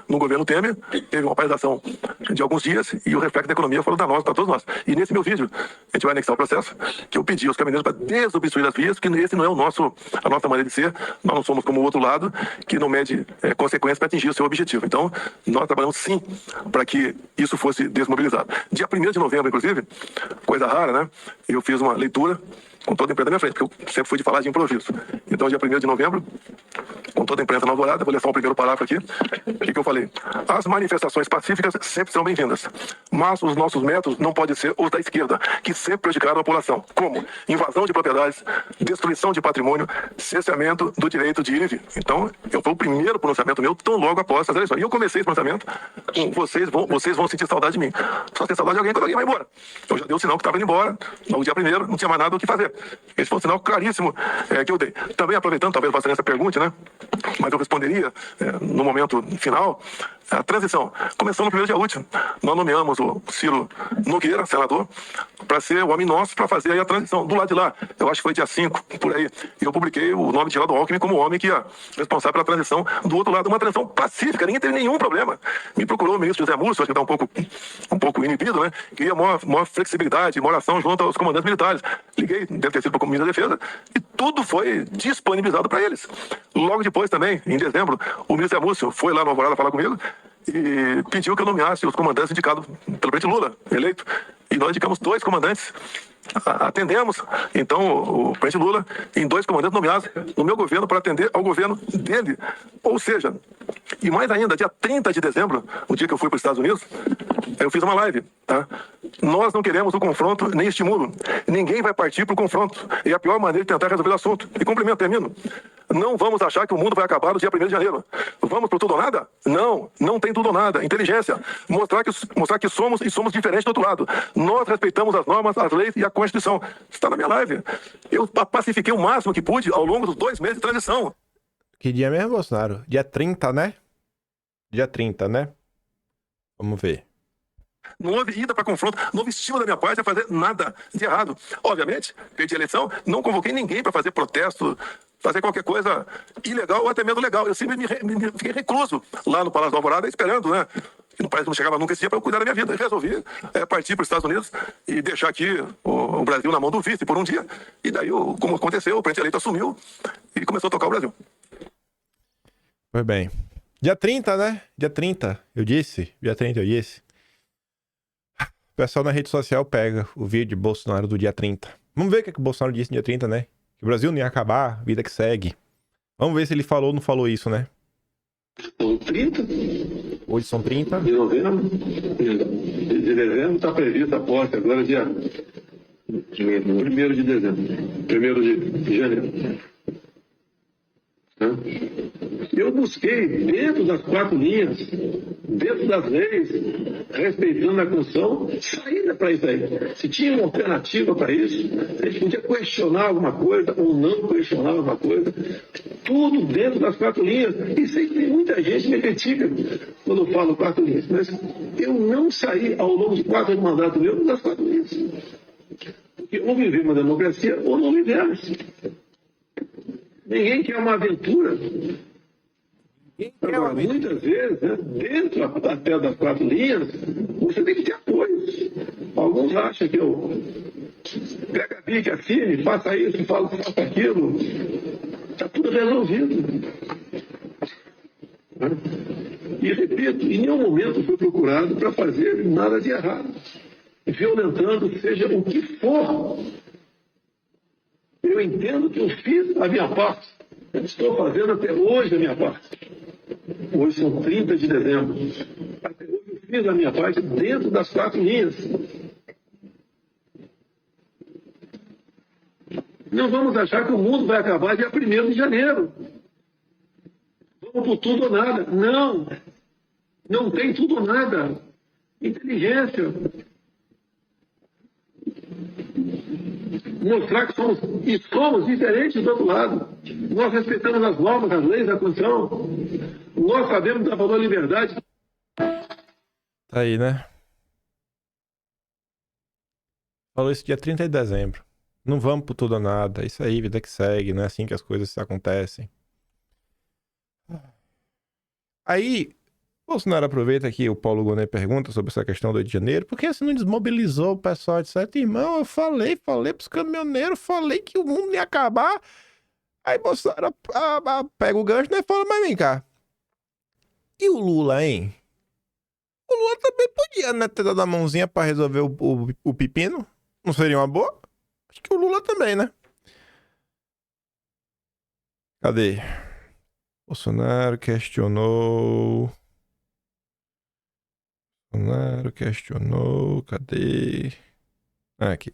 No governo Temer, teve uma paralisação de alguns dias e o reflexo da economia foram danosos para todos nós. E nesse meu vídeo, a gente vai anexar o processo, que eu pedi aos caminhoneiros para desobstruir as vias, porque esse não é a nossa maneira de ser. Nós não somos como o outro lado, que não mede consequências para atingir o seu objetivo. Então, nós trabalhamos sim para que isso fosse desmobilizado. Dia 1º de novembro, inclusive, coisa rara, né? Eu fiz uma leitura com toda a imprensa na minha frente, porque eu sempre fui de falar de improviso. Então, dia 1º de novembro, com toda a imprensa na alvorada, vou ler só o primeiro parágrafo aqui. O que eu falei? As manifestações pacíficas sempre serão bem-vindas, mas os nossos métodos não podem ser os da esquerda, que sempre prejudicaram a população, como invasão de propriedades, destruição de patrimônio, cerceamento do direito de ir e vir. Então, foi o primeiro pronunciamento meu, tão logo após as eleições. E eu comecei esse pronunciamento com vocês vão sentir saudade de mim. Só tem saudade de alguém quando alguém vai embora. Eu já dei o sinal que estava indo embora, no dia 1º, não tinha mais nada o que fazer. Esse foi um sinal claríssimo que eu dei. Também aproveitando, talvez você essa pergunta, né? Mas eu responderia no momento final. A transição começou no primeiro dia útil. Nós nomeamos o Ciro Nogueira, senador, para ser o homem nosso para fazer aí a transição. Do lado de lá, eu acho que foi dia 5, por aí, eu publiquei o nome de Geraldo Alckmin como o homem que ia responsável pela transição. Do outro lado, uma transição pacífica, ninguém teve nenhum problema. Me procurou o ministro José Múcio, acho que está um pouco inibido, né? Queria maior flexibilidade, maior ação junto aos comandantes militares. Liguei, deve ter sido para o ministro da Defesa, e tudo foi disponibilizado para eles. Logo depois também, em dezembro, o ministro José Múcio foi lá no Alvorada falar comigo e pediu que eu nomeasse os comandantes indicados pelo presidente Lula, eleito. E nós indicamos 2 comandantes. Atendemos, então, o presidente Lula em 2 comandantes nomeados no meu governo para atender ao governo dele. Ou seja, e mais ainda, dia 30 de dezembro, o dia que eu fui para os Estados Unidos, eu fiz uma live, tá? Nós não queremos o confronto nem estímulo. Ninguém vai partir para o confronto. É a pior maneira de tentar resolver o assunto. E cumprimento, termino. Não vamos achar que o mundo vai acabar no dia 1º de janeiro. Vamos pro tudo ou nada? Não, não tem tudo ou nada. Inteligência. Mostrar que somos e somos diferentes do outro lado. Nós respeitamos as normas, as leis e a Constituição. Está na minha live. Eu pacifiquei o máximo que pude ao longo dos 2 meses de transição. Que dia mesmo, Bolsonaro? Dia 30, né? Dia 30, né? Vamos ver. Não houve ida para confronto, não houve estímulo da minha parte a fazer nada de errado. Obviamente, perdi a eleição, não convoquei ninguém para fazer protesto, fazer qualquer coisa ilegal ou até mesmo legal. Eu sempre fiquei recluso lá no Palácio da Alvorada, esperando, né? E não parece que não chegava nunca esse dia para eu cuidar da minha vida. E resolvi partir para os Estados Unidos e deixar aqui o Brasil na mão do vice por um dia. E daí, como aconteceu, o presidente eleito assumiu e começou a tocar o Brasil. Foi bem. Dia 30, né? Dia 30, eu disse. Dia 30, eu disse. O pessoal na rede social pega o vídeo de Bolsonaro do dia 30. Vamos ver o que o Bolsonaro disse no dia 30, né? Que o Brasil não ia acabar, vida que segue. Vamos ver se ele falou ou não falou isso, né? São 30 Hoje são 30. de novembro. De dezembro está prevista a posse, agora dia 1º de dezembro. 1º de janeiro. Eu busquei, dentro das 4 linhas, dentro das leis, respeitando a Constituição, saída para isso aí. Se tinha uma alternativa para isso, a gente podia questionar alguma coisa ou não questionar alguma coisa, tudo dentro das 4 linhas. E sei que tem muita gente que me critica quando eu falo 4 linhas, mas eu não saí ao longo de 4 anos de mandato meu das 4 linhas. Porque ou vivemos uma democracia ou não vivemos. Ninguém quer uma aventura. Agora, muitas vezes, né, dentro até das 4 linhas, você tem que ter apoio. Alguns acham que eu pego a bica, assine, faça isso, faça aquilo. Está tudo resolvido. E repito, em nenhum momento fui procurado para fazer nada de errado. Violentando, seja o que for. Eu entendo que eu fiz a minha parte. Estou fazendo até hoje a minha parte. Hoje são 30 de dezembro. Até hoje eu fiz a minha parte dentro das 4 linhas. Não vamos achar que o mundo vai acabar dia 1º de janeiro. Vamos por tudo ou nada. Não. Não tem tudo ou nada. Inteligência. Mostrar que somos diferentes do outro lado. Nós respeitamos as normas, as leis, a Constituição. Nós sabemos da valor da liberdade. Tá aí, né? Falou isso dia 30 de dezembro. Não vamos por tudo ou nada. Isso aí, vida que segue. Não é assim que as coisas acontecem. Aí, Bolsonaro aproveita que o Paulo Gonet pergunta sobre essa questão do Rio de Janeiro. Por que você não desmobilizou o pessoal? Disse, irmão, eu falei pros caminhoneiros, falei que o mundo não ia acabar. Aí Bolsonaro pega o gancho, né, e fala, mas vem cá. E o Lula, hein? O Lula também podia, né, ter dado a mãozinha pra resolver o pepino. Não seria uma boa? Acho que o Lula também, né? Cadê? Bolsonaro questionou... Cadê? Aqui.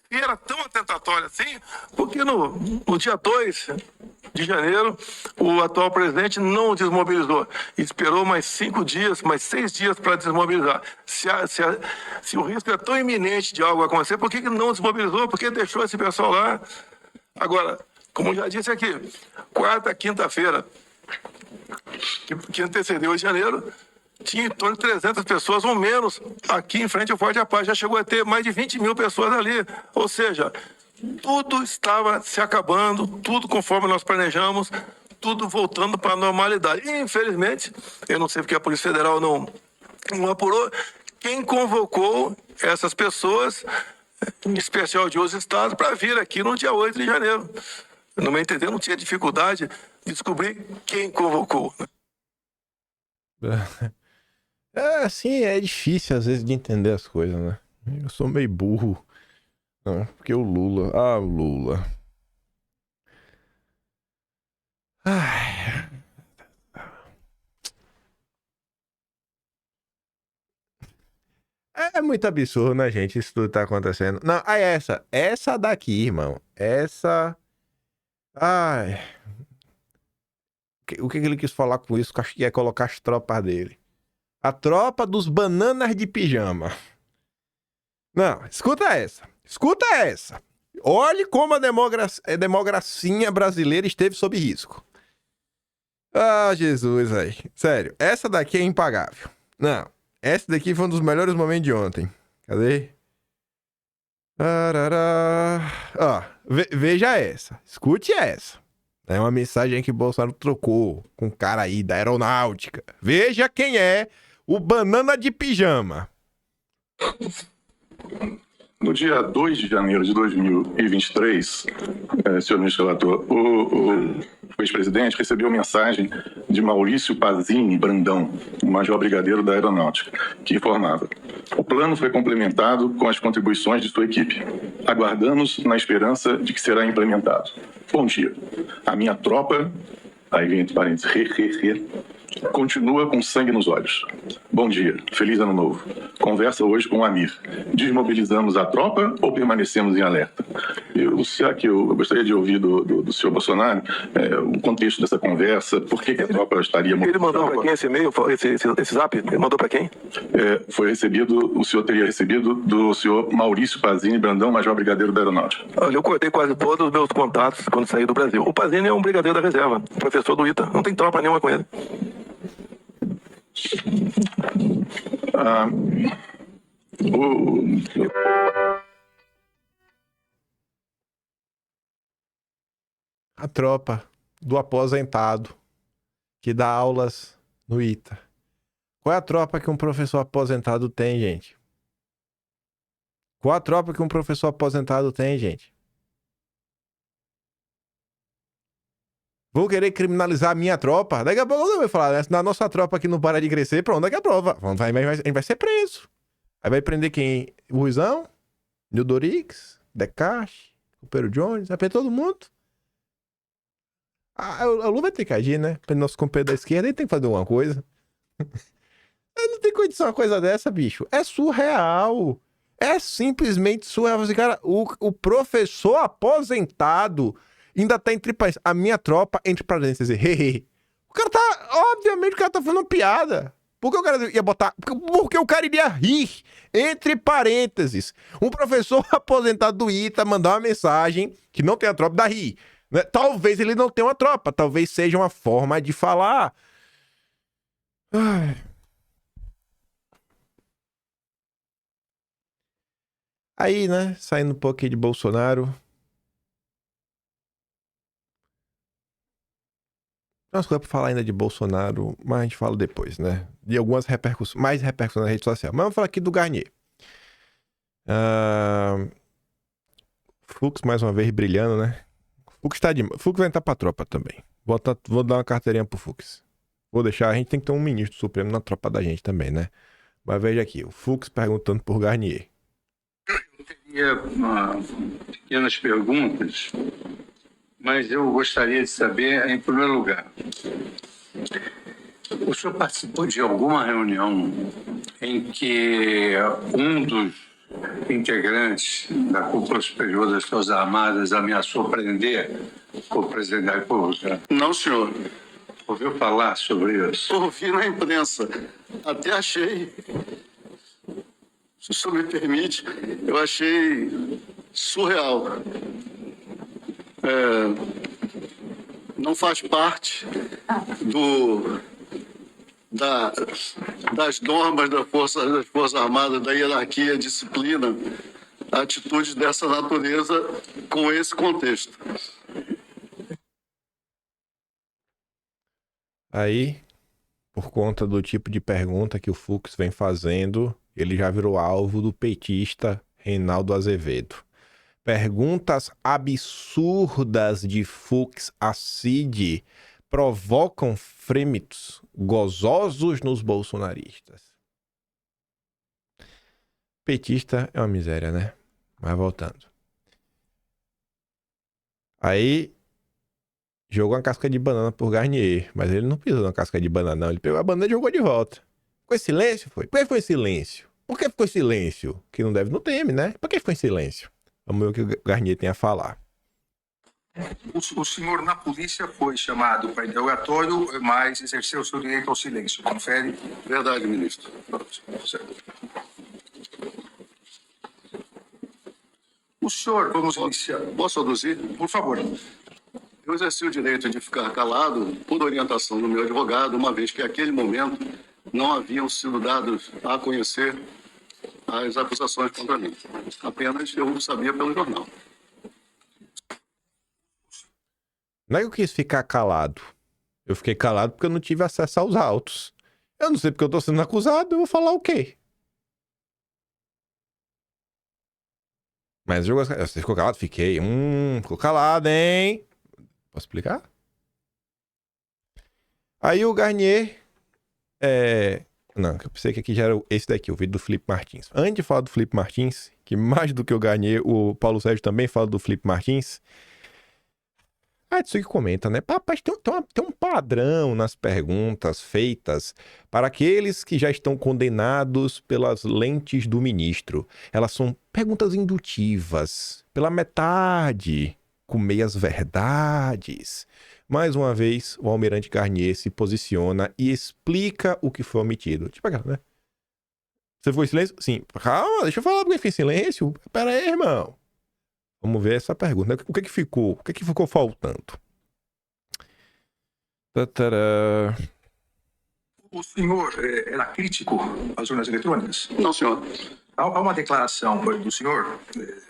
E era tão atentatório assim, porque no dia 2 de janeiro, o atual presidente não desmobilizou. Esperou mais 5 dias, mais 6 dias para desmobilizar. Se o risco é tão iminente de algo acontecer, por que não desmobilizou? Por que deixou esse pessoal lá? Agora, como já disse aqui, quarta, quinta-feira, que antecedeu de janeiro, tinha em torno de 300 pessoas ou menos aqui em frente ao Forte da Paz. Já chegou a ter mais de 20 mil pessoas ali. Ou seja, tudo estava se acabando, tudo conforme nós planejamos, tudo voltando para a normalidade. E, infelizmente, eu não sei porque a Polícia Federal não apurou, quem convocou essas pessoas, em especial de outros estados, para vir aqui no dia 8 de janeiro. No meu entender, não tinha dificuldade de descobrir quem convocou. Assim, é difícil às vezes de entender as coisas, né? Eu sou meio burro. Não, porque o Lula... Ah, o Lula. Ai... É muito absurdo, né, gente? Isso tudo tá acontecendo. Não, aí essa daqui, irmão. Essa... Ai... O que ele quis falar com isso? Acho que é colocar as tropas dele. A tropa dos bananas de pijama. Não, escuta essa. Escuta essa. Olhe como a democracia brasileira esteve sob risco. Ah, Jesus, aí. Sério, essa daqui é impagável. Não, essa daqui foi um dos melhores momentos de ontem. Cadê? Ó, veja essa. Escute essa. É uma mensagem que o Bolsonaro trocou com um cara aí da aeronáutica. Veja quem é o banana de pijama. No dia 2 de janeiro de 2023, senhor ministro relator, o ex-presidente recebeu mensagem de Maurício Pazini Brandão, major brigadeiro da Aeronáutica, que informava: o plano foi complementado com as contribuições de sua equipe. Aguardamos na esperança de que será implementado. Bom dia. A minha tropa, aí vem entre parênteses, continua com sangue nos olhos. Bom dia, feliz ano novo. Conversa hoje com o Amir. Desmobilizamos a tropa ou permanecemos em alerta? Eu gostaria de ouvir do senhor Bolsonaro o contexto dessa conversa, por que a tropa estaria mobilizada. Ele mandou para quem esse e-mail, esse zap? Ele mandou para quem? O senhor teria recebido do senhor Maurício Pazini Brandão, major brigadeiro da Aeronáutica. Olha, eu cortei quase todos os meus contatos quando saí do Brasil. O Pazini é um brigadeiro da reserva, professor do ITA. Não tem tropa nenhuma com ele. A tropa do aposentado que dá aulas no ITA. Qual é a tropa que um professor aposentado tem, gente? Qual a tropa que um professor aposentado tem, gente? Vou querer criminalizar a minha tropa? Daqui a pouco eu vou falar, né? Se a nossa tropa aqui não para de crescer, pronto, daqui a prova. A gente vai ser preso. Aí vai prender quem? O Ruizão? Nildo Dorix? Decache? O Pedro Jones? Vai prender todo mundo? O Lula vai ter que agir, né? Para nosso companheiro da esquerda, ele tem que fazer alguma coisa. Não tem condição uma coisa dessa, bicho. É surreal. É simplesmente surreal. Cara, o professor aposentado ainda tá entre parênteses. A minha tropa, entre parênteses. O cara tá... Obviamente o cara tá fazendo piada. Por que o cara ia botar... Porque o cara iria rir. Entre parênteses. Um professor aposentado do ITA mandar uma mensagem que não tem a tropa da rir. Né? Talvez ele não tenha uma tropa. Talvez seja uma forma de falar. Ai. Aí, né? Saindo um pouquinho de Bolsonaro. Nós coisas pra falar ainda de Bolsonaro, mas a gente fala depois, né? De algumas repercussões, mais repercussões na rede social. Mas vamos falar aqui do Garnier. Fux mais uma vez brilhando, né? Fux vai entrar pra tropa também. Vou dar uma carteirinha pro Fux. Vou deixar, a gente tem que ter um ministro supremo na tropa da gente também, né? Mas veja aqui, o Fux perguntando por Garnier. Eu teria pequenas perguntas, mas eu gostaria de saber, em primeiro lugar, o senhor participou de alguma reunião em que um dos integrantes da Cúpula Superior das Forças Armadas ameaçou prender o presidente da República? Não, senhor. Ouviu falar sobre isso? Ouvi na imprensa. Até achei, se o senhor me permite, eu achei surreal. Não faz parte das normas das Forças Armadas, da hierarquia, disciplina, atitudes dessa natureza com esse contexto. Aí, por conta do tipo de pergunta que o Fux vem fazendo, ele já virou alvo do petista Reinaldo Azevedo. Perguntas absurdas de Fux a Cid provocam frêmitos gozosos nos bolsonaristas. Petista é uma miséria, né? Mas voltando. Aí jogou uma casca de banana por Garnier, mas ele não pisou na casca de banana, não. Ele pegou a banana e jogou de volta. Ficou em silêncio, foi? Por que ficou em silêncio? Por que ficou em silêncio? Que não deve, não teme, né? Por que ficou em silêncio? Vamos ver o que o Garnier tem a falar. O senhor na polícia foi chamado para interrogatório, mas exerceu seu direito ao silêncio. Confere? Verdade, ministro. O senhor, vamos iniciar. Posso aduzir? Por favor. Eu exerci o direito de ficar calado por orientação do meu advogado, uma vez que naquele momento não haviam sido dados a conhecer as acusações contra mim. Apenas eu sabia pelo jornal. Não é que eu quis ficar calado. Eu fiquei calado porque eu não tive acesso aos autos. Eu não sei porque eu tô sendo acusado, eu vou falar o quê? Mas você ficou calado? Fiquei. Ficou calado, hein? Posso explicar? Aí o Garnier... Não, eu pensei que aqui já era esse daqui, o vídeo do Felipe Martins. Antes de falar do Felipe Martins, que mais do que o Garnier, o Paulo Sérgio também fala do Felipe Martins. Isso que comenta, né? Papai, tem um padrão nas perguntas feitas para aqueles que já estão condenados pelas lentes do ministro. Elas são perguntas indutivas, pela metade, com meias verdades. Mais uma vez, o almirante Garnier se posiciona e explica o que foi omitido. Tipo aquela, né? Você ficou em silêncio? Sim. Calma, deixa eu falar porque fiquei em silêncio. Pera aí, irmão. Vamos ver essa pergunta. O que ficou faltando? Tatará. O senhor era crítico às urnas eletrônicas? Não, senhor. Há uma declaração do senhor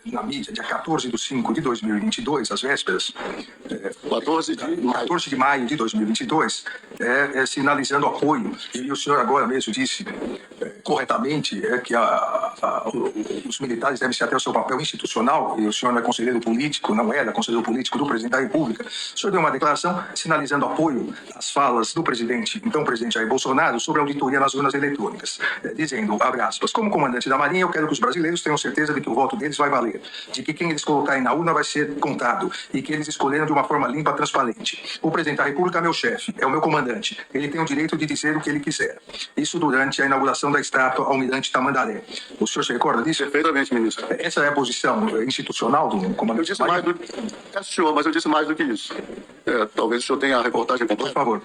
na mídia, dia 14/5/2022, às vésperas. 14 de maio de 2022, sinalizando apoio. E o senhor agora mesmo disse corretamente que os militares devem se ater ao seu papel institucional, e o senhor não é conselheiro político, não era conselheiro político do presidente da República. O senhor deu uma declaração sinalizando apoio às falas do presidente, então presidente Jair Bolsonaro, sobre a auditoria nas urnas eletrônicas, dizendo, abre aspas, como comandante da Marinha, eu quero que os brasileiros tenham certeza de que o voto deles vai valer, de que quem eles colocarem na urna vai ser contado e que eles escolheram de uma forma limpa, transparente. O presidente da República é meu chefe, é o meu comandante. Ele tem o direito de dizer o que ele quiser. Isso durante a inauguração da estátua Almirante Tamandaré. O senhor se recorda disso? Perfeitamente, ministro. Essa é a posição institucional do comandante? Eu disse mais do que... senhor, mas eu disse mais do que isso. Talvez o senhor tenha a reportagem completa. Por favor.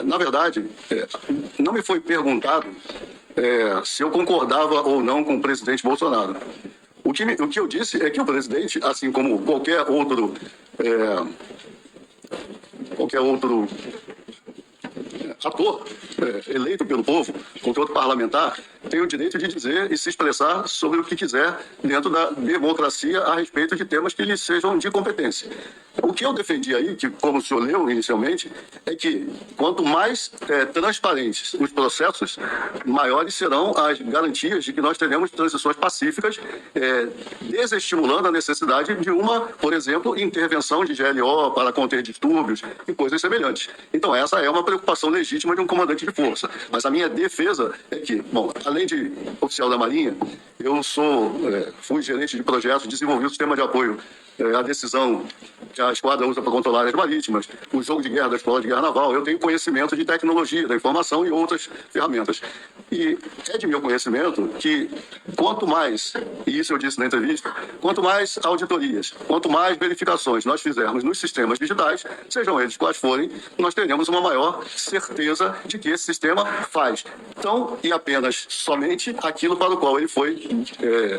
Na verdade, não me foi perguntado se eu concordava ou não com o presidente Bolsonaro. O que eu disse é que o presidente, assim como qualquer outro ator eleito pelo povo, qualquer outro parlamentar, tem o direito de dizer e se expressar sobre o que quiser dentro da democracia a respeito de temas que lhe sejam de competência. O que eu defendi aí, que como o senhor leu inicialmente, é que quanto mais transparentes os processos, maiores serão as garantias de que nós teremos transições pacíficas, desestimulando a necessidade de uma, por exemplo, intervenção de GLO para conter distúrbios e coisas semelhantes. Então essa é uma preocupação legítima de um comandante de força. Mas a minha defesa é que, bom, além de oficial da Marinha, eu fui gerente de projetos, desenvolvi o sistema de apoio à decisão que a esquadra usa para controlar áreas marítimas, o jogo de guerra da Escola de Guerra Naval. Eu tenho conhecimento de tecnologia, da informação e outras ferramentas. E é de meu conhecimento que quanto mais, e isso eu disse na entrevista, quanto mais auditorias, quanto mais verificações nós fizermos nos sistemas digitais, sejam eles quais forem, nós teremos uma maior certeza de que esse sistema faz tão e apenas somente aquilo para o qual ele foi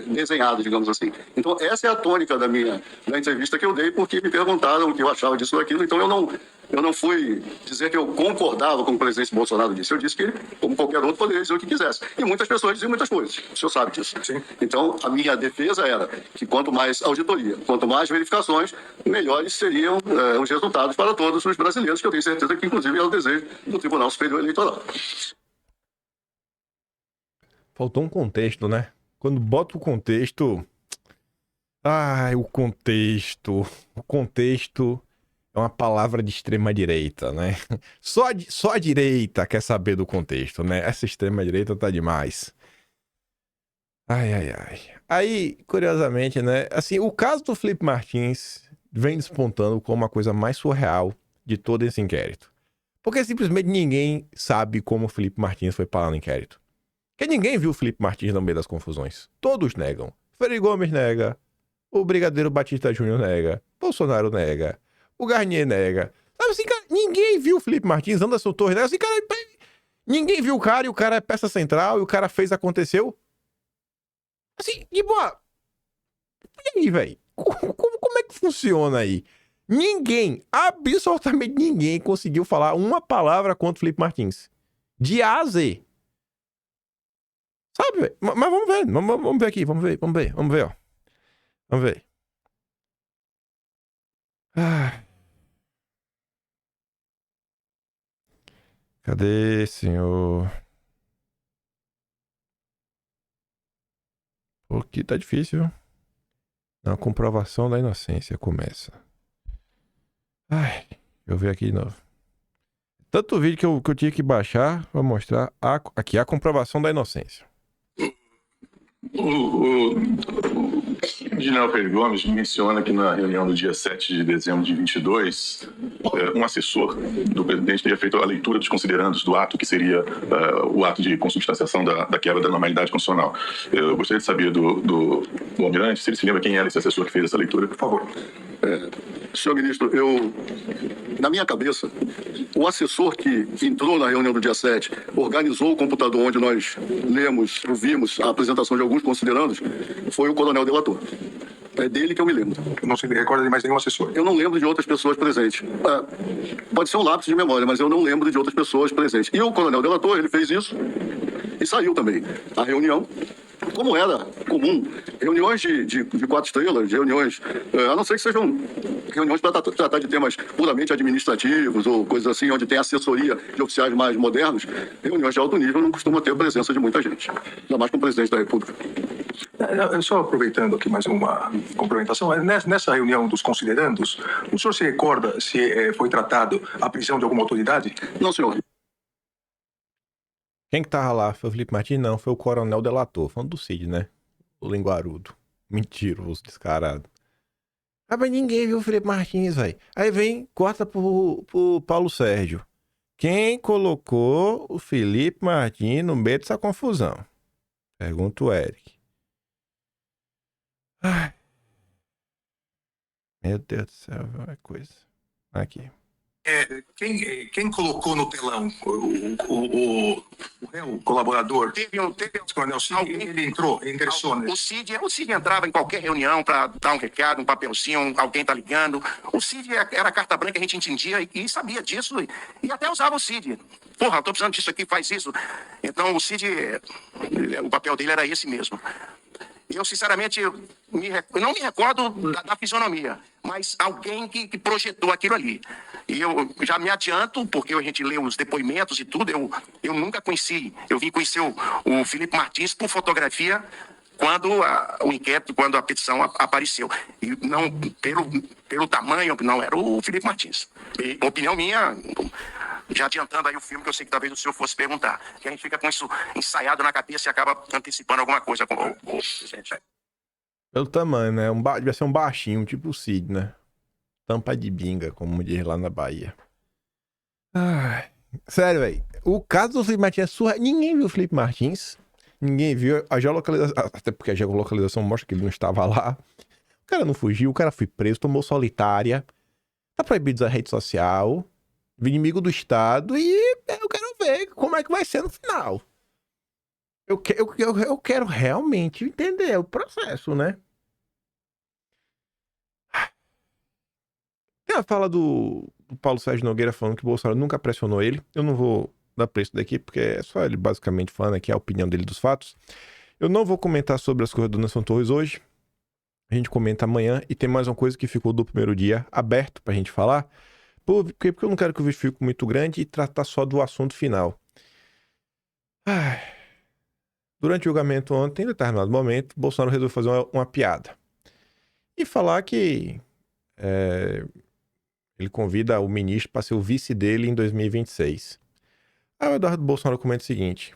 desenhado, digamos assim. Então essa é a tônica da entrevista que eu dei, porque me perguntaram o que eu achava disso ou aquilo. Então eu não fui dizer que eu concordava com o presidente Bolsonaro disse. Eu disse que ele, como qualquer outro, poderia dizer o que quisesse. E muitas pessoas diziam muitas coisas. O senhor sabe disso. Sim. Então a minha defesa era que quanto mais auditoria, quanto mais verificações, melhores seriam os resultados para todos os brasileiros, que eu tenho certeza que inclusive é o desejo do Tribunal Superior Eleitoral. Faltou um contexto, né? Quando bota o contexto... O contexto é uma palavra de extrema-direita, né? Só a direita quer saber do contexto, né? Essa extrema-direita tá demais. Aí, curiosamente, né? Assim, o caso do Felipe Martins vem despontando como a coisa mais surreal de todo esse inquérito. Porque simplesmente ninguém sabe como o Felipe Martins foi parar no inquérito. Porque ninguém viu o Felipe Martins no meio das confusões. Todos negam. Ferry Gomes nega. O Brigadeiro Batista Júnior nega. Bolsonaro nega. O Garnier nega. Sabe assim, cara, ninguém viu o Felipe Martins, Anderson Torres nega. Assim, cara, ninguém viu o cara e o cara é peça central e o cara fez, aconteceu. Assim, e boa. E aí, velho? Como é que funciona aí? Ninguém, absolutamente ninguém conseguiu falar uma palavra contra o Felipe Martins. De A a Z. Sabe, velho? Mas vamos ver. Vamos ver aqui. Vamos ver, ó. Vamos ver. Cadê, senhor? Pô, aqui tá difícil, viu? A comprovação da inocência começa. Deixa eu ver aqui de novo. Tanto vídeo que eu tinha que baixar pra mostrar aqui a comprovação da inocência. O general Pedro Gomes menciona que na reunião do dia 7 de dezembro de 22, um assessor do presidente teria feito a leitura dos considerandos do ato, que seria o ato de consubstanciação da quebra da normalidade constitucional. Eu gostaria de saber do almirante, se ele se lembra quem era esse assessor que fez essa leitura. Por favor. Senhor ministro, na minha cabeça, o assessor que entrou na reunião do dia 7, organizou o computador onde nós ouvimos a apresentação de alguns considerandos, foi o coronel delator. É dele que eu me lembro. Não se recorda de mais nenhum assessor? Eu não lembro de outras pessoas presentes. Pode ser um lapso de memória, mas eu não lembro de outras pessoas presentes. E o coronel delator, ele fez isso e saiu também. A reunião, como era comum, reuniões de 4 estrelas, reuniões, a não ser que sejam reuniões para tratar de temas puramente administrativos ou coisas assim, onde tem assessoria de oficiais mais modernos, reuniões de alto nível não costumam ter a presença de muita gente, ainda mais com o presidente da República. Só aproveitando aqui mais uma complementação, nessa reunião dos considerandos, o senhor se recorda se foi tratado a prisão de alguma autoridade? Não, senhor. Quem que tava lá? Foi o Felipe Martins? Não, foi o coronel delator. Falando do Cid, né? O linguarudo. Mentiroso, descarado. Mas ninguém viu o Felipe Martins, velho. Aí vem, corta pro Paulo Sérgio. Quem colocou o Felipe Martins no meio dessa confusão? Pergunta o Eric. Meu Deus do céu, é coisa. Aqui. Quem colocou no telão o colaborador? Teve Coronel Cid, ele ingressou nesse. O Cid entrava em qualquer reunião para dar um recado, um papelzinho, alguém tá ligando. O Cid era a carta branca, a gente entendia e sabia disso e até usava o Cid. Porra, eu tô precisando disso aqui, faz isso. Então o Cid, o papel dele era esse mesmo. Eu, sinceramente, eu não me recordo da fisionomia, mas alguém que projetou aquilo ali. E eu já me adianto, porque a gente lê os depoimentos e tudo, eu nunca conheci. Eu vim conhecer o Felipe Martins por fotografia quando o inquérito, quando a petição apareceu. E não pelo tamanho, não era o Felipe Martins. E, opinião minha, já adiantando aí o filme, que eu sei que talvez o senhor fosse perguntar, que a gente fica com isso ensaiado na cabeça e acaba antecipando alguma coisa. Pelo tamanho, né? Devia ser um baixinho, tipo o Cid, né? Tampa de binga, como diz lá na Bahia. Sério, velho. O caso do Felipe Martins é surreal. Ninguém viu o Felipe Martins. Ninguém viu a geolocalização. Até porque a geolocalização mostra que ele não estava lá. O cara não fugiu, o cara foi preso, tomou solitária. Tá proibido da rede social. Inimigo do Estado. E eu quero ver como é que vai ser no final. Eu quero realmente entender o processo, né? Tem a fala do Paulo Sérgio Nogueira falando que o Bolsonaro nunca pressionou ele. Eu não vou dar preço daqui, porque é só ele basicamente falando aqui a opinião dele dos fatos. Eu não vou comentar sobre as coisas do Nelson Torres hoje. A gente comenta amanhã. E tem mais uma coisa que ficou do primeiro dia aberto pra gente falar. Porque eu não quero que o vídeo fique muito grande e tratar só do assunto final. Durante o julgamento ontem, em determinado momento, Bolsonaro resolveu fazer uma piada. E falar que ele convida o ministro para ser o vice dele em 2026. Aí o Eduardo Bolsonaro comenta o seguinte: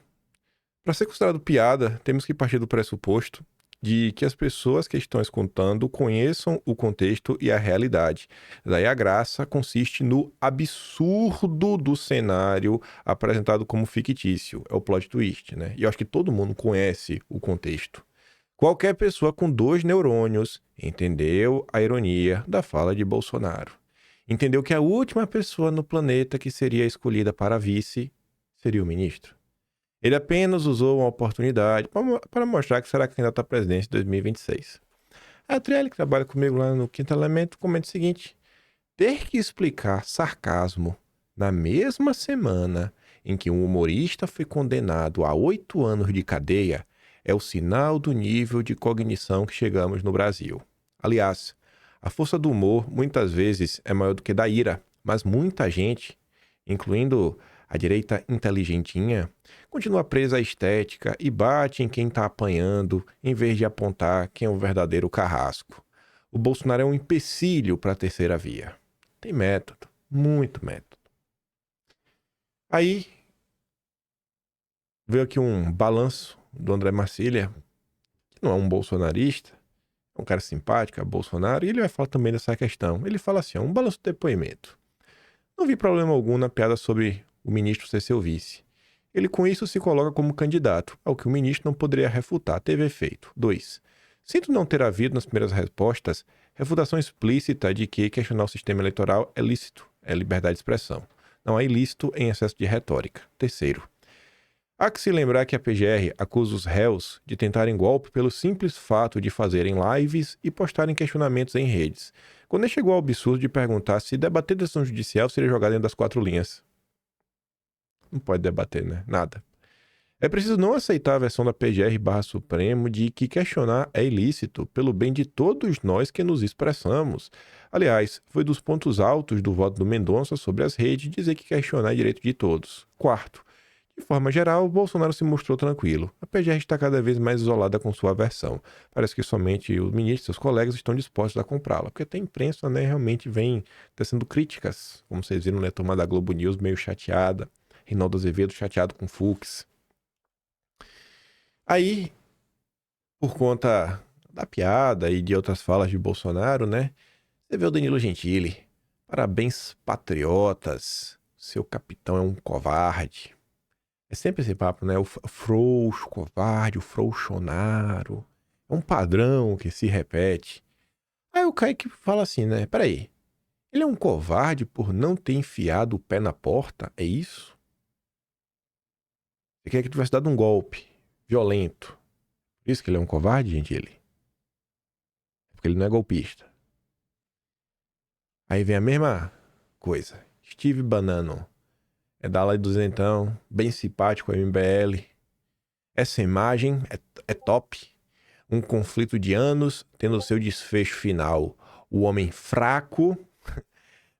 para ser considerado piada, temos que partir do pressuposto de que as pessoas que estão escutando conheçam o contexto e a realidade. Daí a graça consiste no absurdo do cenário apresentado como fictício. É o plot twist, né? E eu acho que todo mundo conhece o contexto. Qualquer pessoa com 2 neurônios entendeu a ironia da fala de Bolsonaro. Entendeu que a última pessoa no planeta que seria escolhida para vice seria o ministro. Ele apenas usou uma oportunidade para mostrar que será candidato à presidência em 2026. A Trielle, que trabalha comigo lá no Quinto Elemento, comenta o seguinte: ter que explicar sarcasmo na mesma semana em que um humorista foi condenado a 8 anos de cadeia é o sinal do nível de cognição que chegamos no Brasil. Aliás, a força do humor muitas vezes é maior do que da ira, mas muita gente, incluindo a direita inteligentinha, continua presa à estética e bate em quem está apanhando em vez de apontar quem é o verdadeiro carrasco. O Bolsonaro é um empecilho para a terceira via. Tem método, muito método. Aí veio aqui um balanço do André Marcília, que não é um bolsonarista, é um cara simpático, é Bolsonaro, e ele vai falar também dessa questão. Ele fala assim, um balanço de depoimento. Não vi problema algum na piada sobre o ministro ser seu vice. Ele com isso se coloca como candidato, ao que o ministro não poderia refutar, teve efeito. 2. Sinto não ter havido nas primeiras respostas refutação explícita de que questionar o sistema eleitoral é lícito, é liberdade de expressão. Não é ilícito em excesso de retórica. 3. Há que se lembrar que a PGR acusa os réus de tentarem golpe pelo simples fato de fazerem lives e postarem questionamentos em redes, quando ele chegou ao absurdo de perguntar se debater decisão judicial seria jogar dentro das 4 linhas. Não pode debater, né? Nada. É preciso não aceitar a versão da PGR/Supremo de que questionar é ilícito pelo bem de todos nós que nos expressamos. Aliás, foi dos pontos altos do voto do Mendonça sobre as redes dizer que questionar é direito de todos. 4. De forma geral, Bolsonaro se mostrou tranquilo. A PGR está cada vez mais isolada com sua versão. Parece que somente o ministro e seus colegas estão dispostos a comprá-la, porque até a imprensa, né, realmente vem tecendo críticas. Como vocês viram, né, a turma da Globo News meio chateada. Reinaldo Azevedo chateado com Fux. Aí, por conta da piada e de outras falas de Bolsonaro, né, você vê o Danilo Gentili. Parabéns, patriotas. Seu capitão é um covarde. É sempre esse papo, né? O frouxo, covarde, o frouxonaro. É um padrão que se repete. Aí o Kaique fala assim, né? Peraí. Ele é um covarde por não ter enfiado o pé na porta? É isso? Você quer que tivesse dado um golpe violento? Por isso que ele é um covarde, Gentili? Porque ele não é golpista. Aí vem a mesma coisa. Steve Bannon. É da ala de duzentão, bem simpático, MBL. Essa imagem é top. Um conflito de anos, tendo seu desfecho final. O homem fraco,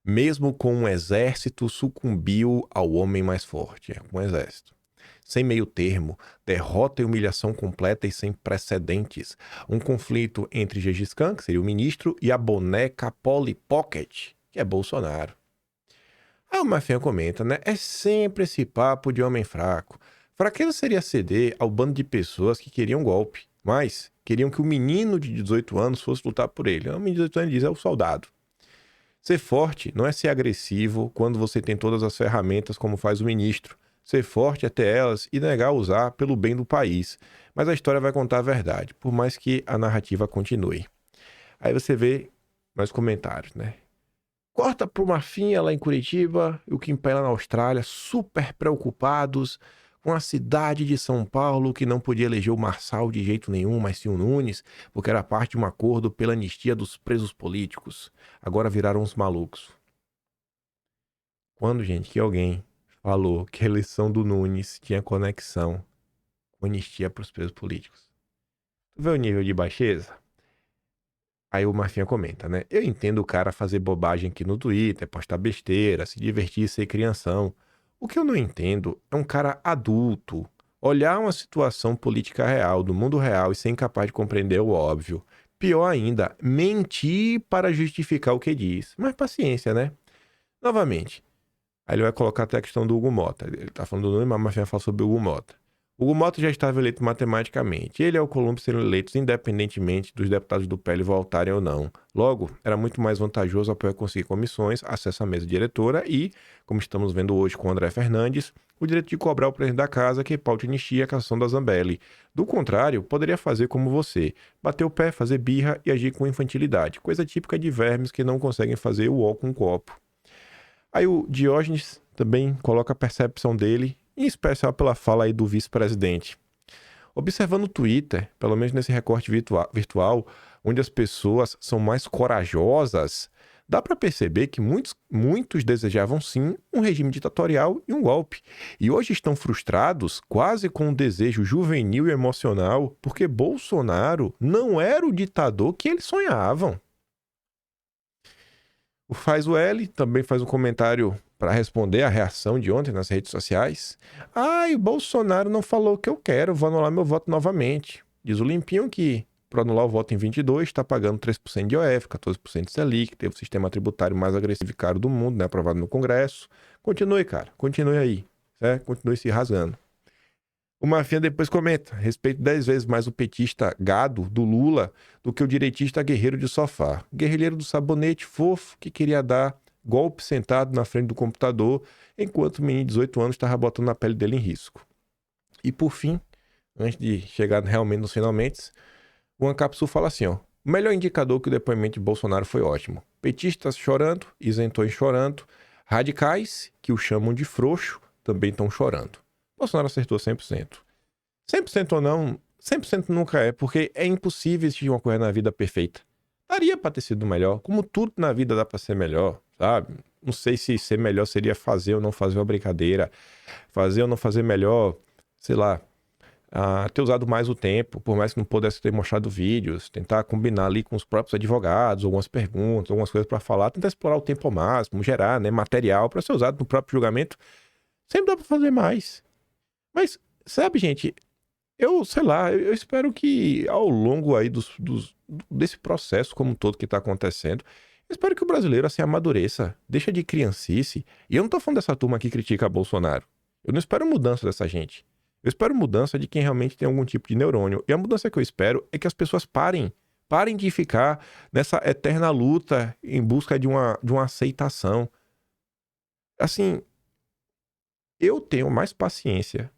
mesmo com um exército, sucumbiu ao homem mais forte. É, um exército. Sem meio termo, derrota e humilhação completa e sem precedentes. Um conflito entre Gengis Khan, que seria o ministro, e a boneca Polly Pocket, que é Bolsonaro. Aí o Mafinha comenta, né? É sempre esse papo de homem fraco. Fraqueza seria ceder ao bando de pessoas que queriam golpe, mas queriam que o menino de 18 anos fosse lutar por ele. O menino de 18 anos diz, é o soldado. Ser forte não é ser agressivo quando você tem todas as ferramentas como faz o ministro. Ser forte é ter elas e negar usar pelo bem do país. Mas a história vai contar a verdade, por mais que a narrativa continue. Aí você vê mais comentários, né? Corta pro Mafinha lá em Curitiba e o Kim Pé lá na Austrália, super preocupados com a cidade de São Paulo, que não podia eleger o Marçal de jeito nenhum, mas sim o Nunes, porque era parte de um acordo pela anistia dos presos políticos. Agora viraram uns malucos. Quando, gente, que alguém falou que a eleição do Nunes tinha conexão com anistia para os presos políticos? Tu vê o nível de baixeza? Aí o Marfinha comenta, né? Eu entendo o cara fazer bobagem aqui no Twitter, postar besteira, se divertir, ser crianção. O que eu não entendo é um cara adulto olhar uma situação política real, do mundo real, e ser incapaz de compreender o óbvio. Pior ainda, mentir para justificar o que diz. Mas paciência, né? Novamente, aí ele vai colocar até a questão do Hugo Mota. Ele tá falando do nome, mas o Marfinha fala sobre o Hugo Mota. Hugo Mota já estava eleito matematicamente. Ele e o Alcolumbre seriam eleitos independentemente dos deputados do PL voltarem ou não. Logo, era muito mais vantajoso apoiar conseguir comissões, acesso à mesa diretora e, como estamos vendo hoje com o André Fernandes, o direito de cobrar o presidente da casa que paute anistia a cassação da Zambelli. Do contrário, poderia fazer como você, bater o pé, fazer birra e agir com infantilidade, coisa típica de vermes que não conseguem fazer o ó com um copo. Aí o Diógenes também coloca a percepção dele, em especial pela fala aí do vice-presidente. Observando o Twitter, pelo menos nesse recorte virtual, onde as pessoas são mais corajosas, dá para perceber que muitos desejavam sim um regime ditatorial e um golpe. E hoje estão frustrados, quase com um desejo juvenil e emocional, porque Bolsonaro não era o ditador que eles sonhavam. O Faz o L também faz um comentário para responder a reação de ontem nas redes sociais. O Bolsonaro não falou o que eu quero, vou anular meu voto novamente. Diz o Limpinho que, para anular o voto em 22, está pagando 3% de IOF, 14% de Selic, teve o sistema tributário mais agressivo e caro do mundo, né, aprovado no Congresso. Continue, cara, continue aí, certo? Continue se rasgando. O Mafinha depois comenta, respeito 10 vezes mais o petista gado do Lula do que o direitista guerreiro de sofá. Guerrilheiro do sabonete fofo que queria dar golpe sentado na frente do computador, enquanto o menino de 18 anos estava botando a pele dele em risco. E por fim, antes de chegar realmente nos finalmente, o Ancapsul fala assim, ó, o melhor indicador que o depoimento de Bolsonaro foi ótimo. Petistas chorando, isentões chorando, radicais, que o chamam de frouxo, também estão chorando. Bolsonaro acertou 100%. 100% ou não, 100% nunca é, porque é impossível existir uma coisa na vida perfeita. Daria pra ter sido melhor, como tudo na vida dá pra ser melhor, sabe? Não sei se ser melhor seria fazer ou não fazer uma brincadeira, fazer ou não fazer melhor, sei lá, ter usado mais o tempo, por mais que não pudesse ter mostrado vídeos, tentar combinar ali com os próprios advogados, algumas perguntas, algumas coisas pra falar, tentar explorar o tempo ao máximo, gerar, né, material pra ser usado no próprio julgamento. Sempre dá pra fazer mais. Mas, sabe, gente, eu espero que ao longo aí desse processo como um todo que tá acontecendo, eu espero que o brasileiro assim amadureça, deixa de criancice. E eu não tô falando dessa turma que critica Bolsonaro. Eu não espero mudança dessa gente. Eu espero mudança de quem realmente tem algum tipo de neurônio. E a mudança que eu espero é que as pessoas parem de ficar nessa eterna luta em busca de uma aceitação. Assim, eu tenho mais paciência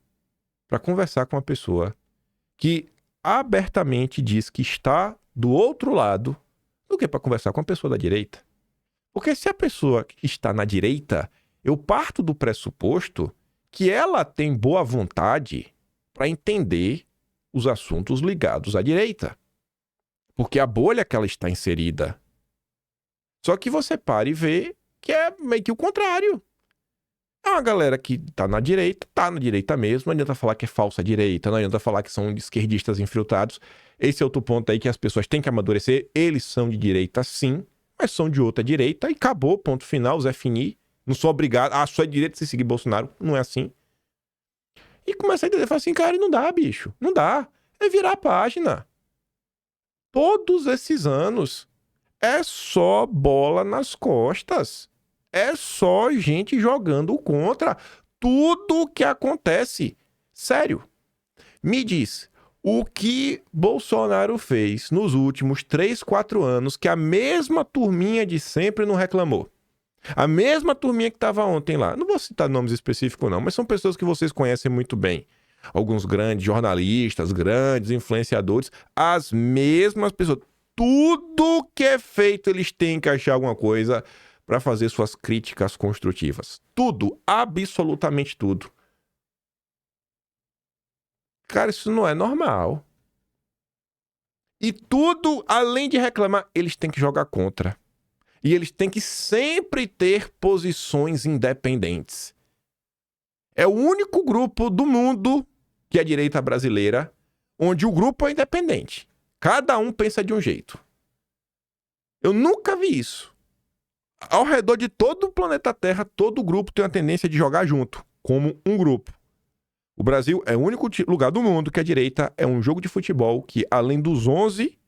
para conversar com uma pessoa que abertamente diz que está do outro lado do que para conversar com uma pessoa da direita. Porque se a pessoa está na direita, eu parto do pressuposto que ela tem boa vontade para entender os assuntos ligados à direita. Porque a bolha que ela está inserida. Só que você para e vê que é meio que o contrário. É uma galera que tá na direita mesmo, não adianta falar que é falsa direita, não adianta falar que são esquerdistas infiltrados. Esse é outro ponto aí que as pessoas têm que amadurecer. Eles são de direita sim, mas são de outra direita e acabou, ponto final, Zé Fini. Não sou obrigado, só é direita se seguir Bolsonaro, não é assim. E começa a entender, fala assim, cara, não dá, bicho, não dá. É virar a página. Todos esses anos é só bola nas costas. É só gente jogando contra tudo que acontece. Sério. Me diz, o que Bolsonaro fez nos últimos 3, 4 anos que a mesma turminha de sempre não reclamou? A mesma turminha que estava ontem lá. Não vou citar nomes específicos não, mas são pessoas que vocês conhecem muito bem. Alguns grandes jornalistas, grandes influenciadores, as mesmas pessoas. Tudo que é feito, eles têm que achar alguma coisa para fazer suas críticas construtivas. Tudo, absolutamente tudo. Cara, isso não é normal. E tudo, além de reclamar, eles têm que jogar contra. E eles têm que sempre ter posições independentes. É o único grupo do mundo, que é a direita brasileira, onde o grupo é independente. Cada um pensa de um jeito. Eu nunca vi isso. Ao redor de todo o planeta Terra, todo grupo tem uma tendência de jogar junto, como um grupo. O Brasil é o único lugar do mundo que a direita é um jogo de futebol que, além dos 11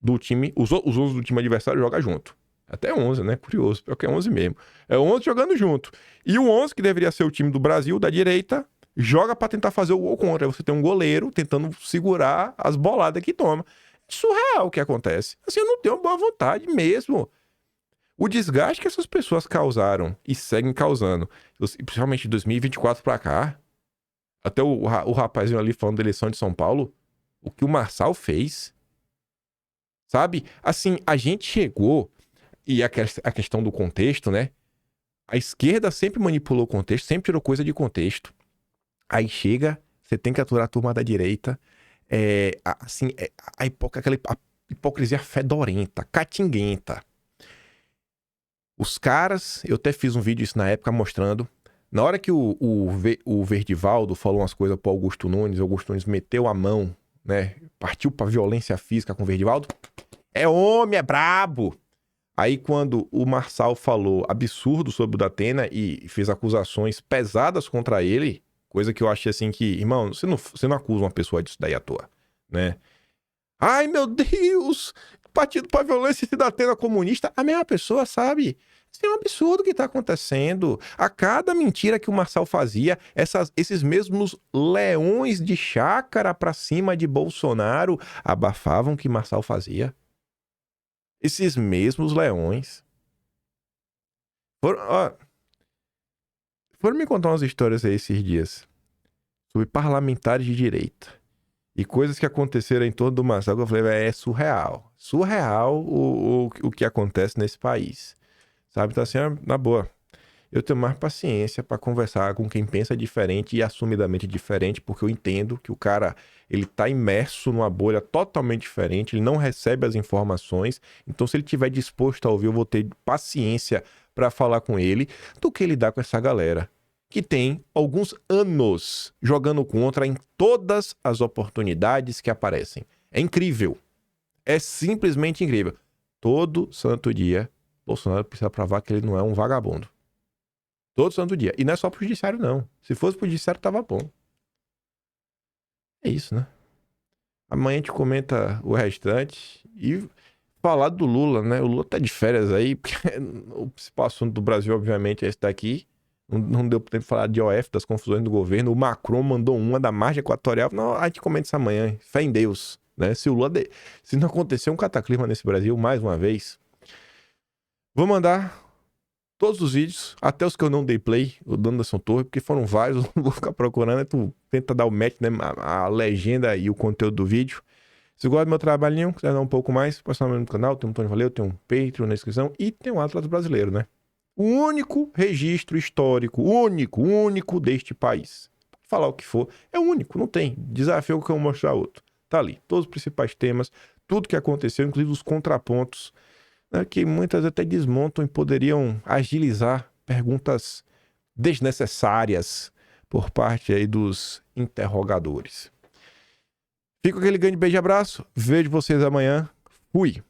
do time, os 11 do time adversário jogam junto. Até 11, né? Curioso, pior que é 11 mesmo. É 11 jogando junto. E o 11, que deveria ser o time do Brasil, da direita, joga pra tentar fazer o gol contra. Aí você tem um goleiro tentando segurar as boladas que toma. É surreal o que acontece. Assim, eu não tenho boa vontade mesmo. O desgaste que essas pessoas causaram e seguem causando, principalmente de 2024 pra cá, até o rapazinho ali falando da eleição de São Paulo, o que o Marçal fez, sabe? Assim, a gente chegou, e a questão do contexto, né? A esquerda sempre manipulou o contexto, sempre tirou coisa de contexto. Aí chega, você tem que aturar a turma da direita, aquela hipocrisia fedorenta, catinguenta. Os caras, eu até fiz um vídeo isso na época mostrando, na hora que o Verdivaldo falou umas coisas pro Augusto Nunes meteu a mão, né? Partiu pra violência física com o Verdivaldo. É homem, é brabo. Aí quando o Marçal falou absurdo sobre o Datena e fez acusações pesadas contra ele, coisa que eu achei assim que, irmão, você não acusa uma pessoa disso daí à toa, né? Ai, meu Deus! Partido pra violência e Datena comunista, a mesma pessoa, sabe? Isso é um absurdo o que tá acontecendo. A cada mentira que o Marçal fazia, esses mesmos leões de chácara pra cima de Bolsonaro abafavam o que Marçal fazia. Esses mesmos leões foram me contar umas histórias aí esses dias sobre parlamentares de direita e coisas que aconteceram em torno do Marçal, que eu falei, é surreal. Surreal o que acontece nesse país. Sabe? Então assim, na boa, eu tenho mais paciência pra conversar com quem pensa diferente e assumidamente diferente, porque eu entendo que o cara, ele tá imerso numa bolha totalmente diferente, ele não recebe as informações, então se ele tiver disposto a ouvir, eu vou ter paciência pra falar com ele, do que lidar com essa galera que tem alguns anos jogando contra em todas as oportunidades que aparecem. É incrível. É simplesmente incrível. Todo santo dia, Bolsonaro precisa provar que ele não é um vagabundo. Todo santo dia. E não é só pro judiciário, não. Se fosse pro judiciário, tava bom. É isso, né? Amanhã a gente comenta o restante e falar do Lula, né? O Lula tá de férias aí, porque o principal assunto do Brasil, obviamente, é esse daqui. Não deu tempo de falar de OF, das confusões do governo. O Macron mandou uma da margem equatorial. Não, a gente comenta isso amanhã. Fé em Deus, né? Se não acontecer um cataclisma nesse Brasil, mais uma vez, vou mandar todos os vídeos, até os que eu não dei play, o do Anderson Torres, porque foram vários, eu não vou ficar procurando, né? Tu tenta dar o match, né? A legenda e o conteúdo do vídeo. Se gosta do meu trabalhinho, quiser dar um pouco mais, passa no canal, tem um Tony Valeu, tem um Patreon na descrição e tem um Atlas Brasileiro, né? O único registro histórico, único deste país. Falar o que for, é único, não tem desafio que eu mostrar outro. Tá ali, todos os principais temas, tudo que aconteceu, inclusive os contrapontos, né, que muitas até desmontam e poderiam agilizar perguntas desnecessárias por parte aí dos interrogadores. Fico com aquele grande beijo e abraço. Vejo vocês amanhã. Fui!